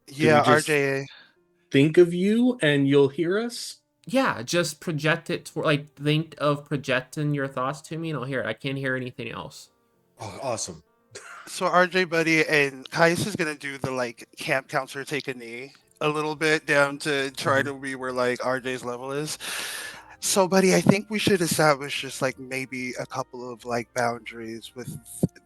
Yeah, just- RJ. Think of you and you'll hear us. Yeah, just project it to like think of projecting your thoughts to me and I'll hear it. I can't hear anything else. Oh, awesome. So RJ, buddy, and Kais is gonna do the like camp counselor take a knee a little bit down to try to be where like RJ's level is. So, buddy, I think we should establish just like maybe a couple of like boundaries with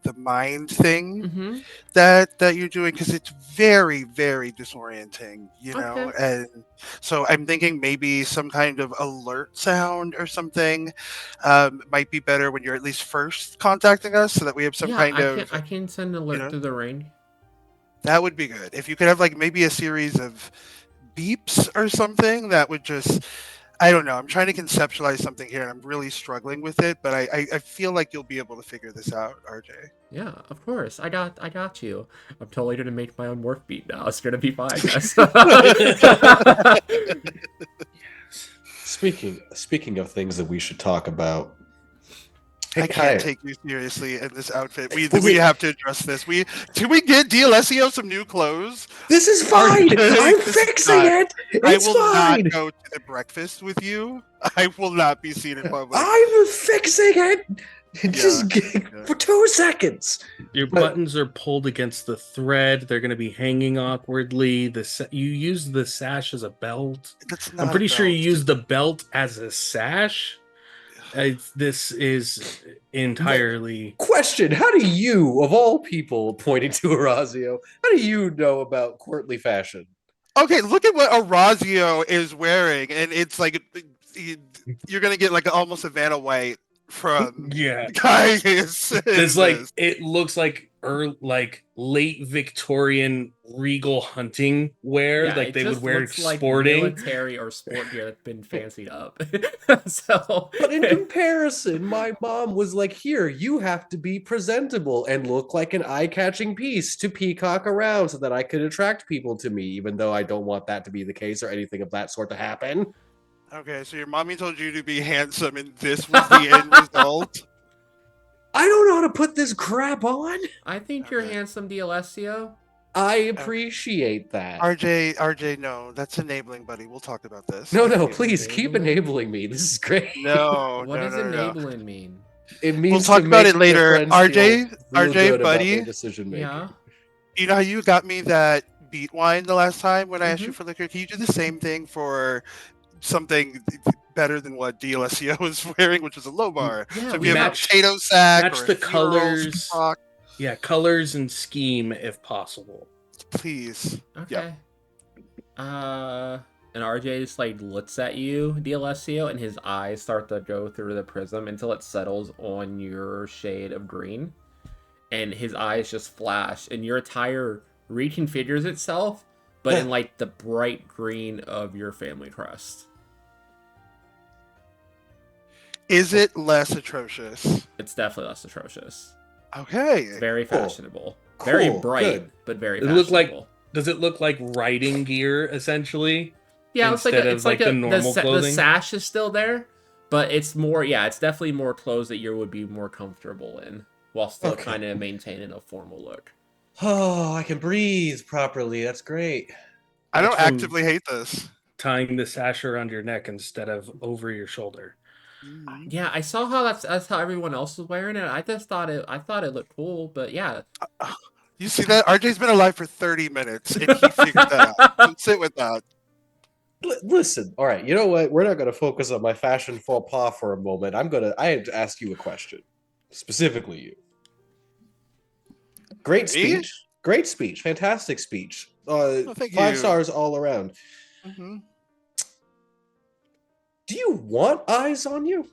the mind thing Mm-hmm. that you're doing because it's very, very disorienting, you know. Okay. And so I'm thinking maybe some kind of alert sound or something might be better when you're at least first contacting us, so that we have some Yeah, kind of I can send an alert know? through the ring. that would be good. If you could have like maybe a series of beeps or something that would just I don't know. I'm trying to conceptualize something here and I'm really struggling with it, but I feel like you'll be able to figure this out, RJ. Yeah, of course. I got you. I'm totally gonna make my own morph beat now. It's gonna be fine, guys. Speaking of things that we should talk about. Hey, I Kaya. can't take you seriously in this outfit. We have to address this. Can we get DLSEO some new clothes? This is fine. RJ, I'm this is fixing not- it. I It's will fine. not go to the breakfast with you. I will not be seen in public. I'm fixing it. Just yeah. for 2 seconds. Your But- buttons are pulled against the thread. They're going to be hanging awkwardly. You use the sash as a belt. That's not I'm a pretty sure you belt. use the belt as a sash. This is entirely. Question: how do you, of all people, pointing to Orazio, how do you know about courtly fashion? Okay, look at what Orazio is wearing, and it's like you're gonna get like almost a Vanna White from Yeah. Kais. It's like it looks like late Victorian regal hunting wear, Yeah, like it they would just wear looks like sporting. military or sport gear that's been fancied up. So, But in comparison, my mom was like, "Here, you have to be presentable and look like an eye-catching piece to peacock around so that I could attract people to me, even though I don't want that to be the case or anything of that sort to happen." Okay, so your mommy told you to be handsome, and this was the end result. I don't know how to put this crap on. I think you're Okay. handsome, D'Alessio. I appreciate that. RJ, no, that's enabling, buddy. We'll talk about this. No, Thank you. please keep enabling me. This is great. No, What no, does no, no, no. enabling mean? It means We'll talk to about make it later. their friends feel RJ, real good about buddy. their decision making. Yeah. You know how you got me that beet wine the last time when I asked you Mhm. for liquor? Can you do the same thing for something better than what DLSEO was wearing, which was a low bar? Yeah, So if we you have a match- potato sack match or the a Zero colors. stock, Yeah, colors and scheme if possible. please. Okay. And RJ just like looks at you, D'Alessio, and his eyes start to go through the prism until it settles on your shade of green. And his eyes just flash, and your attire reconfigures itself, but in like the bright green of your family crest. Is it less atrocious? It's definitely less atrocious. Okay. It's very Cool. fashionable. Very Cool, bright, good. but very It look like- fashionable. Does it look like riding gear essentially? Yeah, it's like instead a, of, it's like like, a, the normal the clothing? sash is still there, but it's more. Yeah, it's definitely more clothes that you would be more comfortable in, while still Okay. kind of maintaining a formal look. Oh, I can breathe properly. That's great. I don't That's from- actively hate this. Tying the sash around your neck instead of over your shoulder. Yeah, I saw how that's how everyone else was wearing it. I just thought it looked cool, but yeah, You see that? RJ's been alive for 30 minutes and he figured that out. So sit with that. Listen, all right. You know what? We're not going to focus on my fashion faux pas for a moment. I have to ask you a question, specifically you. Great Me? speech. Great speech. Fantastic speech. thank 5 you. stars all around. hmm Do you want eyes on you?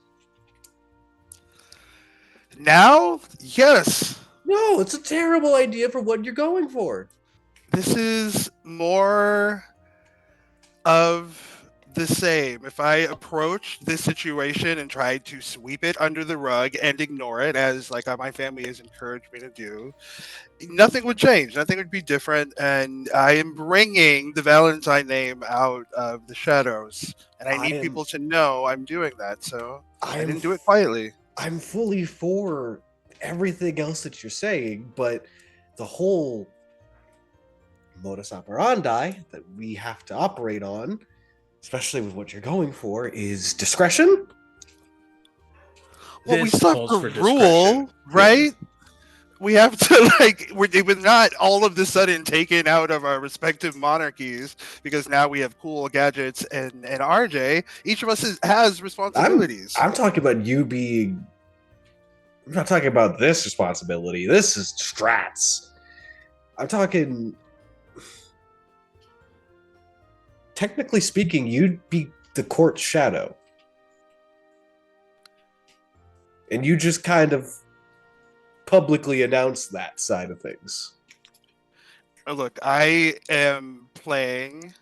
Now, yes. No, it's a terrible idea for what you're going for. This is more. of the same. If I approached this situation and tried to sweep it under the rug and ignore it, as like my family has encouraged me to do, nothing would change. Nothing would be different. And I am bringing the Valentine name out of the shadows, and I I need am people to know I'm doing that. So I I am didn't do it quietly. I'm fully for everything else that you're saying, but the whole modus operandi that we have to operate on, especially with what you're going for, is discretion. Well, we This still have calls for to rule, discretion. right? We have to we're not all of the sudden taken out of our respective monarchies because now we have cool gadgets and RJ. Each of us has responsibilities. I'm talking about you being. I'm not talking about this responsibility. This is strats. I'm talking. Technically speaking, you'd be the court's shadow. And you just kind of publicly announce that side of things. Look, I am playing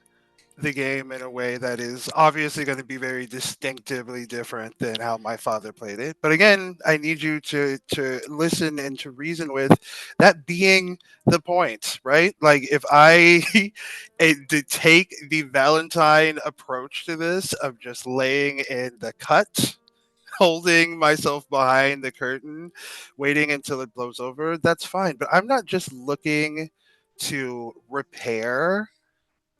the game in a way that is obviously going to be very distinctively different than how my father played it. But again, I need you to listen and to reason with that being the point, right? Like if I to take the Valentine approach to this of just laying in the cut, holding myself behind the curtain, waiting until it blows over, that's fine. But I'm not just looking to repair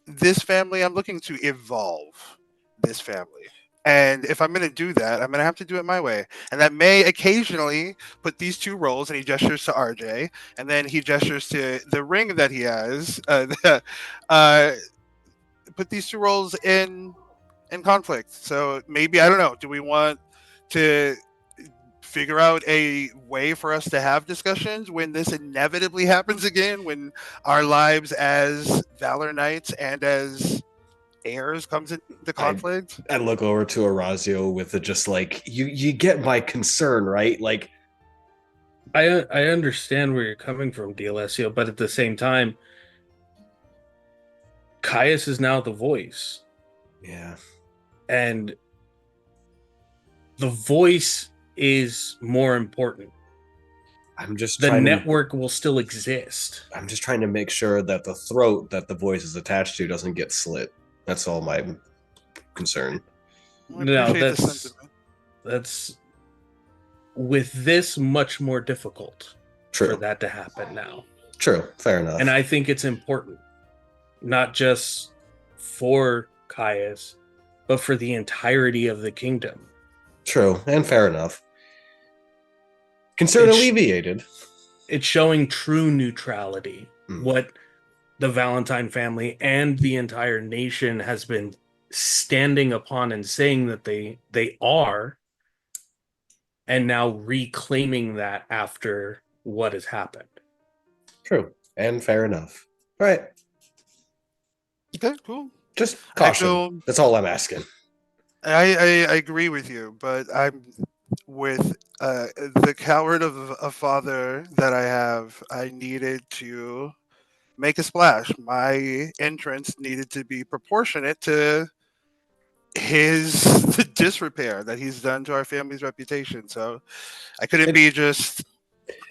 this family. I'm looking to evolve this family. And if I'm going to do that, I'm going to have to do it my way. And that may occasionally put these two roles, and he gestures to RJ, and then he gestures to the ring that he has, uh, put these two roles in conflict. So maybe, I don't know, do we want to figure out a way for us to have discussions when this inevitably happens again, when our lives as Valor Knights and as heirs comes into conflict? I look over to Orazio with just like, you get my concern, right? Like, I understand where you're coming from, D'Alessio, but at the same time, Caius is now the voice. yeah. And the voice is more important. I'm just The trying network will still exist. I'm just trying to make sure that the throat that the voice is attached to doesn't get slit. That's all my concern. I No, appreciate the that's sentiment. with this much more difficult for True. that to happen now. True. Fair enough. And I think it's important, not just for Caius, but for the entirety of the kingdom. True. And fair enough. Concern alleviated. It's showing true neutrality, what the Valentine family and the entire nation has been standing upon and saying that they are, and now reclaiming that after what has happened. True. And fair enough. All right. Okay, cool. Just caution. That's all I'm asking. I agree with you, but I'm with the coward of a father that I have. I needed to make a splash. My entrance needed to be proportionate to the disrepair that he's done to our family's reputation. So I couldn't be just.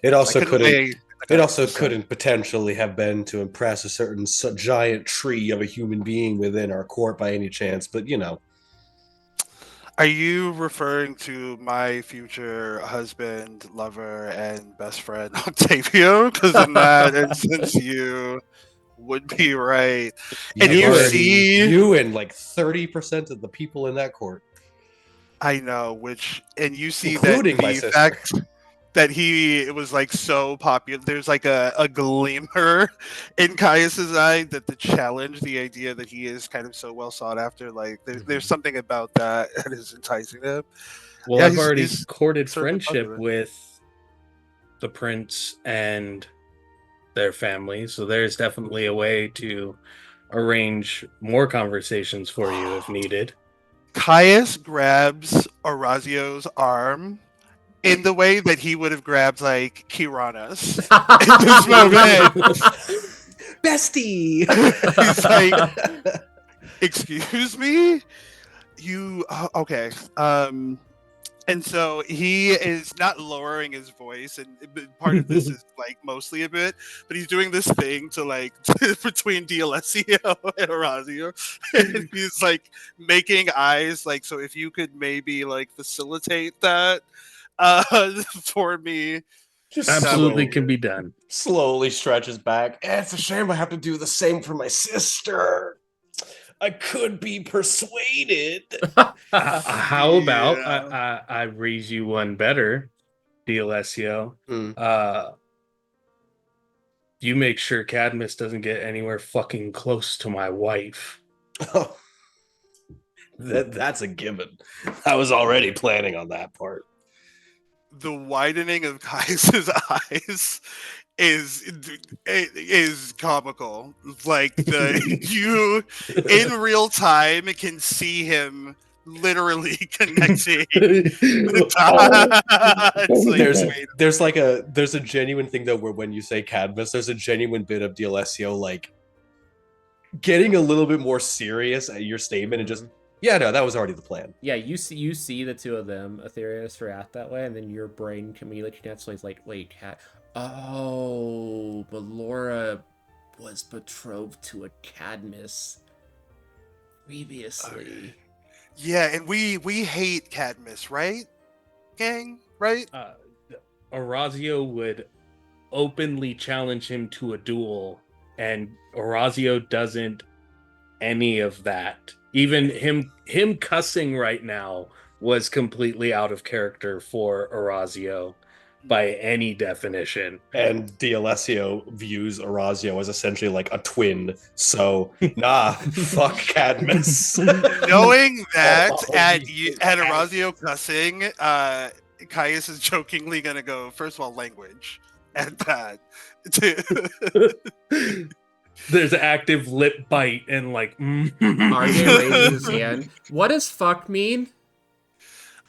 It also couldn't. It also couldn't potentially have been to impress a certain giant tree of a human being within our court by any chance, but you know. Are you referring to my future husband, lover, and best friend, Octavio? Because in that instance, you would be right. And you and like 30% of the people in that court. I know, and you see including that my the sister. fact that it was like so popular. There's like a glimmer in Caius's eye that the challenge, the idea that he is kind of so well sought after, like there's something about that that is enticing him. Well, Yeah, I've already he's courted certainly friendship popular. with the prince and their family, so there's definitely a way to arrange more conversations for you if needed. Caius grabs Orazio's arm in the way that he would have grabbed like Kirana's in this moment. Bestie. He's like, Excuse me? You okay? And so he is not lowering his voice, and part of this is like mostly a bit, but he's doing this thing to like between D'Alessio and Orazio, and he's like making eyes. Like, so if you could maybe like facilitate that for me, Just Absolutely slowly, can be done. slowly stretches back. It's a shame I have to do the same for my sister. I could be persuaded. How about Yeah. I raise you one better, D'Alessio? Hmm. You make sure Cadmus doesn't get anywhere fucking close to my wife. Oh, that's a given. I was already planning on that part. The widening of Kai's eyes is comical. Like you in real time can see him literally connecting the Oh. dots. Like, There's a genuine thing though where when you say Cadmus, there's a genuine bit of D'Alessio like getting a little bit more serious at your statement and just yeah, no, that was already the plan. Yeah, you see the two of them, Aetherius, react that way, and then your brain immediately naturally is like, wait, cat. Oh, but Laura was betrothed to a Cadmus previously. yeah, and we hate Cadmus, right, gang? Right? Orazio would openly challenge him to a duel, and Orazio doesn't any of that. Even him cussing right now was completely out of character for Orazio by any definition. And D'Alessio views Orazio as essentially like a twin. So nah, fuck Cadmus. Knowing that Oh, at you- at Orazio cussing, Caius is jokingly gonna go, first of all, language at that. There's active lip bite and like RJ raises his hand. What does fuck mean?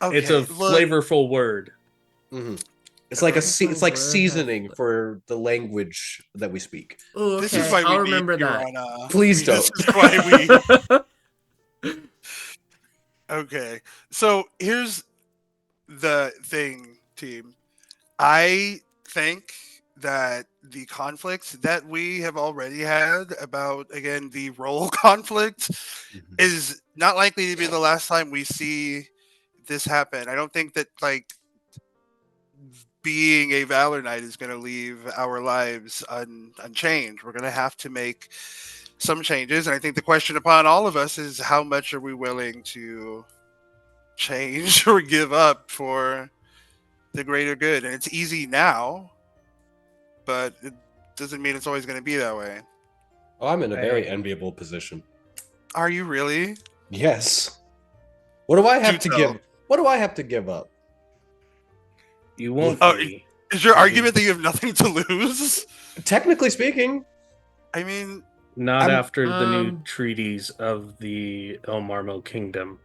Okay, it's a look, flavorful word. Mhm. It's like It's it's like a word seasoning that- for the language that we speak. Ooh, this okay, is why I'll we remember need you that. on, Please this don't. is why we okay. So here's the thing, team. I think that the conflicts that we have already had about, again, the role conflict is not likely to be the last time we see this happen. I don't think that, like, being a Valor Knight is going to leave our lives unchanged. We're going to have to make some changes. And I think the question upon all of us is how much are we willing to change or give up for the greater good? And it's easy now, but it doesn't mean it's always going to be that way. Oh, I'm in a very Hey. enviable position. Are you really? Yes. What do I have Do to tell. give? What do I have to give up? You won't Oh, be. is your Mhm. argument that you have nothing to lose? Technically speaking, I mean, Not I'm- after the new Um, treaties of the El Marmo Kingdom.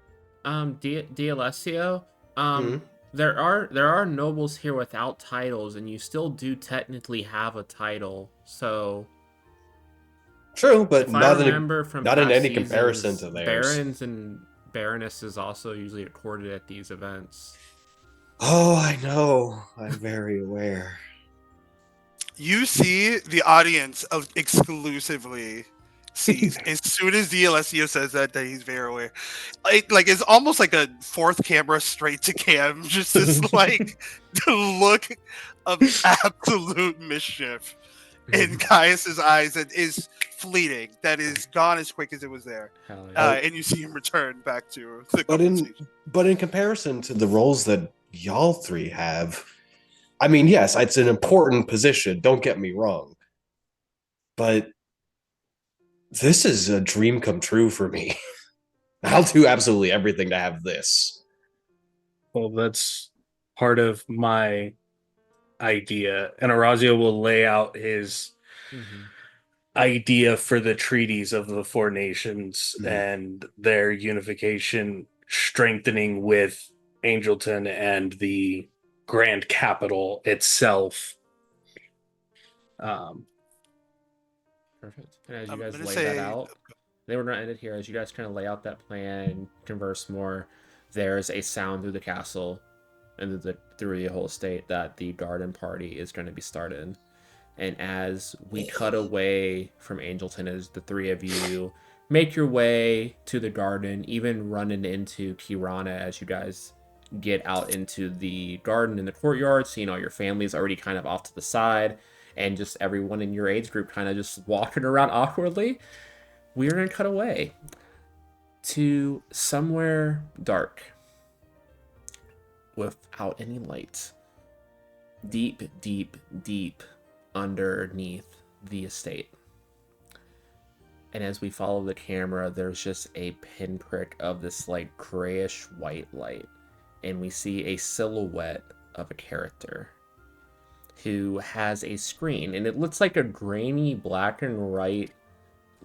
D'Alessio, Hmm. there are nobles here without titles, and you still do technically have a title. So true, but if I not in remember from not in past any comparison seasons, to theirs. barons and baronesses also usually recorded at these events. Oh, I know. I'm very aware. you see the audience of exclusively sees as soon as D'Alessio says that he's very aware. Like it's almost like a fourth camera straight to cam, just this like look of absolute mischief in Caius's eyes that is fleeting, that is gone as quick as it was there. Hell yeah. And you see him return back to the But in conversation. but in comparison to the roles that y'all three have, I mean, yes, it's an important position, don't get me wrong. But this is a dream come true for me. I'll do absolutely everything to have this. Well, that's part of my idea. And Orazio will lay out his Mhm. idea for the treaties of the four nations Mhm. and their unification, strengthening with Angelton and the Grand Capital itself. Perfect. And as you I'm guys gonna lay say- that out, Then we're going to end it here as you guys kind of lay out that plan, converse more. There's a sound through the castle and through the whole estate that the garden party is going to be started. And as we cut away from Angelton, as the three of you make your way to the garden, even running into Kirana as you guys get out into the garden in the courtyard, seeing all your families already kind of off to the side, and just everyone in your age group kind of just walking around awkwardly, we're going to cut away to somewhere dark without any light. Deep, deep, deep underneath the estate. And as we follow the camera, there's just a pinprick of this like grayish white light. And we see a silhouette of a character who has a screen. And it looks like a grainy black and white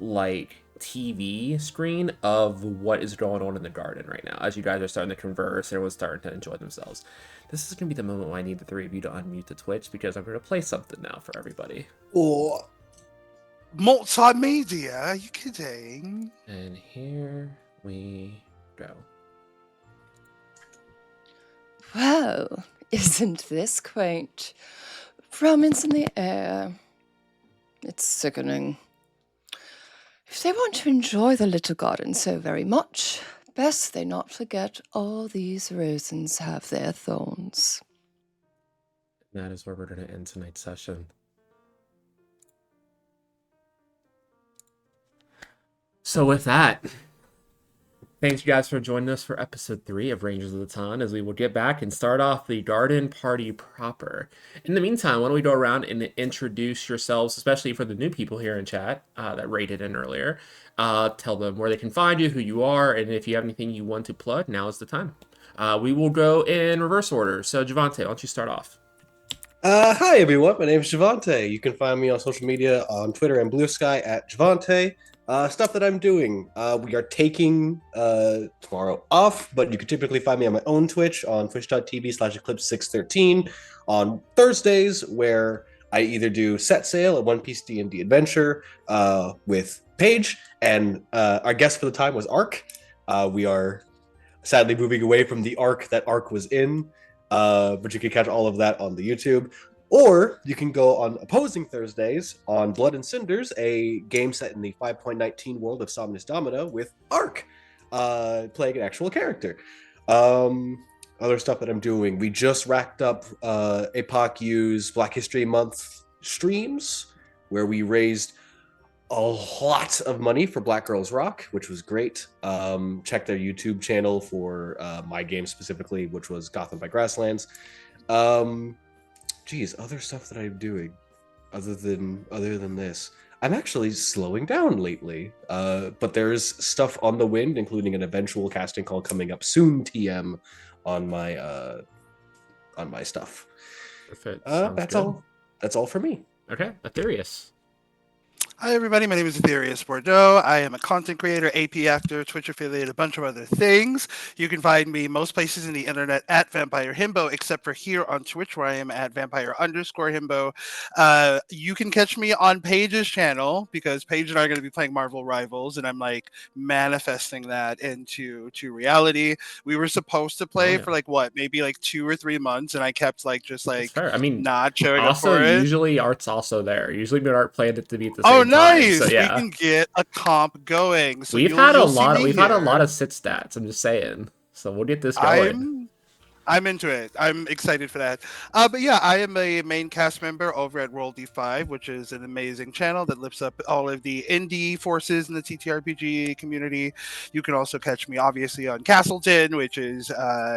like TV screen of what is going on in the garden right now. As you guys are starting to converse, everyone's starting to enjoy themselves. This is going to be the moment when I need the three of you to unmute the Twitch because I'm going to play something now for everybody. Or multimedia? Are you kidding? And here we go. Well, isn't this quaint? Romance in the air. It's sickening. If they want to enjoy the little garden so very much, best they not forget all these roses have their thorns. That is where we're going to end tonight's session. So with that, thanks you guys for joining us for episode 3 of Rangers of the Ton, as we will get back and start off the garden party proper. In the meantime, why don't we go around and introduce yourselves, especially for the new people here in chat that rated in earlier. Tell them where they can find you, who you are, and if you have anything you want to plug, now is the time. We will go in reverse order. So Javante, why don't you start off? Hi everyone, my name is Javante. You can find me on social media on Twitter and Blue Sky at Javante. Stuff that I'm doing. We are taking tomorrow off, but you can typically find me on my own Twitch on twitch.tv/eclipse613 on Thursdays, where I either do set sail at One Piece D&D Adventure with Paige, and our guest for the time was Ark. We are sadly moving away from the arc that Ark was in, but you can catch all of that on the YouTube. Or you can go on opposing Thursdays on Blood and Cinders, a game set in the 5.19 world of Somnus Domino with Ark, playing an actual character. Other stuff that I'm doing. We just racked up APOC U's Black History Month streams, where we raised a lot of money for Black Girls Rock, which was great. Check their YouTube channel for my game specifically, which was Gotham by Grasslands. Other stuff that I'm doing other than this. I'm actually slowing down lately. But there's stuff on the wind, including an eventual casting call coming up soon, TM, on my stuff. Perfect. That's good. all. That's all for me. Okay, Aetherius. Hi, everybody. My name is Aetherius Bordeaux. I am a content creator, AP actor, Twitch affiliate, a bunch of other things. You can find me most places in the internet at Vampire Himbo, except for here on Twitch, where I am at Vampire_Himbo. You can catch me on Paige's channel, because Paige and I are going to be playing Marvel Rivals, and I'm like manifesting that into reality. We were supposed to play for maybe 2 or 3 months, and I kept That's fair. I mean, not showing up also for it. usually Art's also there. Usually me and Art planned it to be at the same time. Nice! So, yeah. We can get a comp going. So we've had a lot of sit stats. I'm just saying. So we'll get this going. I'm into it. I'm excited for that. But yeah, I am a main cast member over at Roll D5, which is an amazing channel that lifts up all of the indie forces in the TTRPG community. You can also catch me, obviously, on Castleton, which is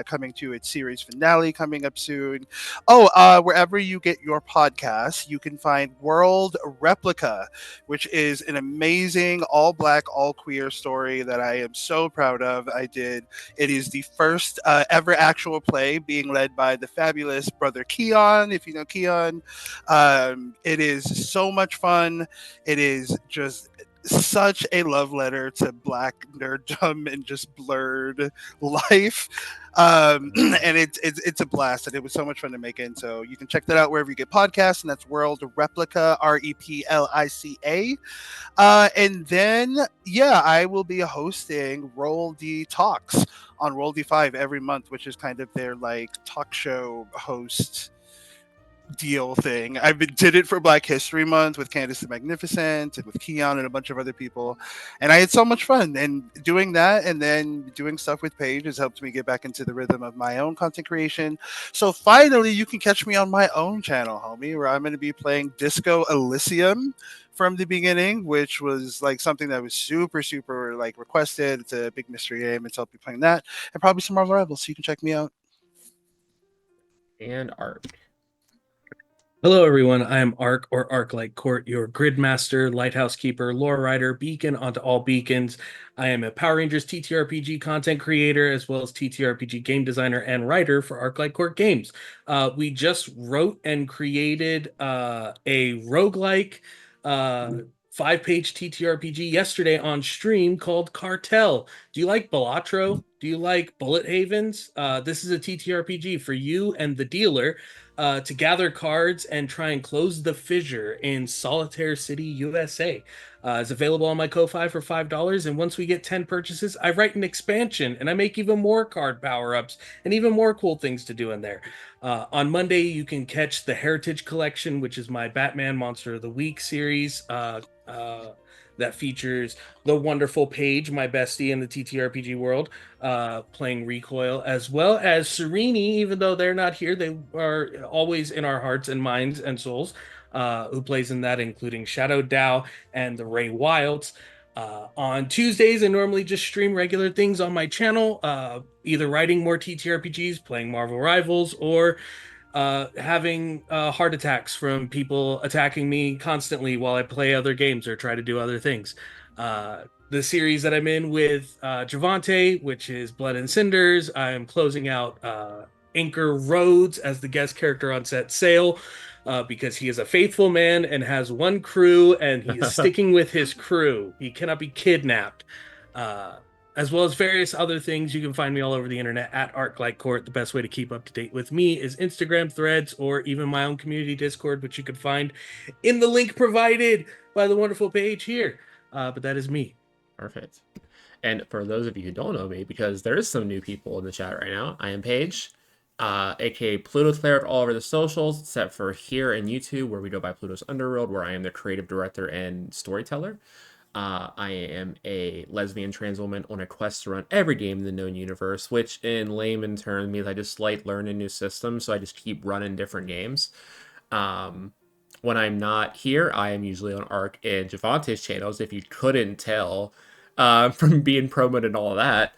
coming to its series finale coming up soon. Wherever you get your podcasts, you can find World Replica, which is an amazing all-black, all-queer story that I am so proud of. It is the first ever actual play being led by the fabulous brother Keon, if you know Keon. It is so much fun. It is just such a love letter to Black nerddom and just blurred life. And it's a blast, and it was so much fun to make it. And so you can check that out wherever you get podcasts, and that's World Replica, Replica. And then, yeah, I will be hosting Roll D Talks on Roll D5 every month, which is kind of their like talk show host deal thing. Did it for Black History Month with Candace the Magnificent and with Keon and a bunch of other people, and I had so much fun. And doing that and then doing stuff with Paige has helped me get back into the rhythm of my own content creation. So finally, you can catch me on my own channel, homie, where I'm going to be playing Disco Elysium from the beginning, which was like something that was super like requested. It's a big mystery game, and so I'll be playing that and probably some Marvel Rivals. So you can check me out. And Art. Hello, everyone. I am Ark, or Arc-like Court, your Gridmaster, Lighthouse Keeper, Lore Writer, Beacon onto all beacons. I am a Power Rangers TTRPG content creator, as well as TTRPG game designer and writer for Arc-like Court Games. We just wrote and created a roguelike 5-page TTRPG yesterday on stream called Cartel. Do you like Balatro? Do you like Bullet Havens? This is a TTRPG for you and the dealer to gather cards and try and close the fissure in Solitaire City, USA. It's available on my Ko-Fi for $5, and once we get 10 purchases, I write an expansion, and I make even more card power-ups and even more cool things to do in there. On Monday, you can catch the Heritage Collection, which is my Batman Monster of the Week series that features the wonderful Paige, my bestie in the TTRPG world, playing Recoil, as well as Serini, even though they're not here, they are always in our hearts and minds and souls, who plays in that, including Shadow Dow and the Ray Wilds. On Tuesdays, I normally just stream regular things on my channel, either writing more TTRPGs, playing Marvel Rivals, or having heart attacks from people attacking me constantly while I play other games or try to do other things. The series that I'm in with Javante, which is Blood and Cinders, I'm closing out Anchor Rhodes as the guest character on Set Sail, because he is a faithful man and has one crew, and he is sticking with his crew. He cannot be kidnapped. As well as various other things. You can find me all over the internet at Arc-like Court. The best way to keep up to date with me is Instagram, Threads, or even my own community Discord, which you can find in the link provided by the wonderful Paige here. But that is me. Perfect. And for those of you who don't know me, because there is some new people in the chat right now, I am Paige, aka Pluto's Cleric all over the socials, except for here in YouTube, where we go by Pluto's Underworld, where I am the creative director and storyteller. I am a lesbian trans woman on a quest to run every game in the known universe, which in layman terms means I just like learning new systems, so I just keep running different games. When I'm not here, I am usually on Arc and Javante's channels, if you couldn't tell from being promoted and all of that.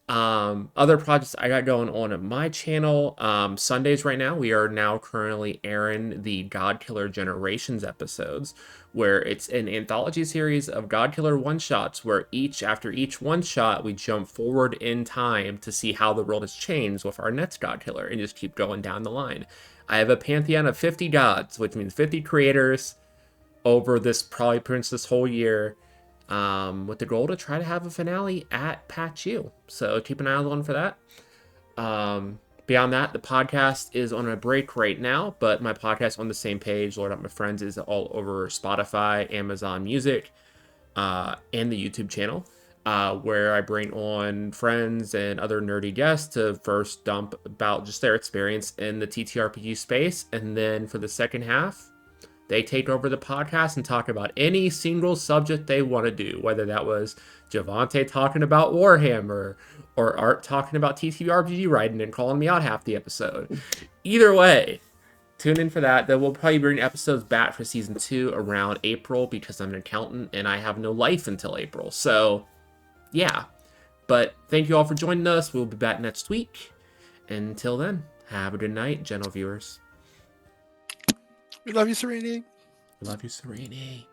Other projects I got going on at my channel, Sundays right now, we are now currently airing the God Killer Generations episodes, where it's an anthology series of God Killer one-shots, where after each one-shot, we jump forward in time to see how the world has changed with our next God Killer, and just keep going down the line. I have a pantheon of 50 gods, which means 50 creators over this whole year, with the goal to try to have a finale at Patch U. So keep an eye on for that. Beyond that, the podcast is on a break right now, but my podcast on the same page, Lord Up My Friends, is all over Spotify, Amazon Music, and the YouTube channel, where I bring on friends and other nerdy guests to first dump about just their experience in the TTRPG space, and then for the second half, they take over the podcast and talk about any single subject they want to do, whether that was Javante talking about Warhammer or Art talking about TTRPG writing and calling me out half the episode. Either way, tune in for that. Then we'll probably bring episodes back for season 2 around April, because I'm an accountant and I have no life until April. So, yeah. But thank you all for joining us. We'll be back next week. Until then, have a good night, gentle viewers. We love you, Serenity. We love you, Serenity.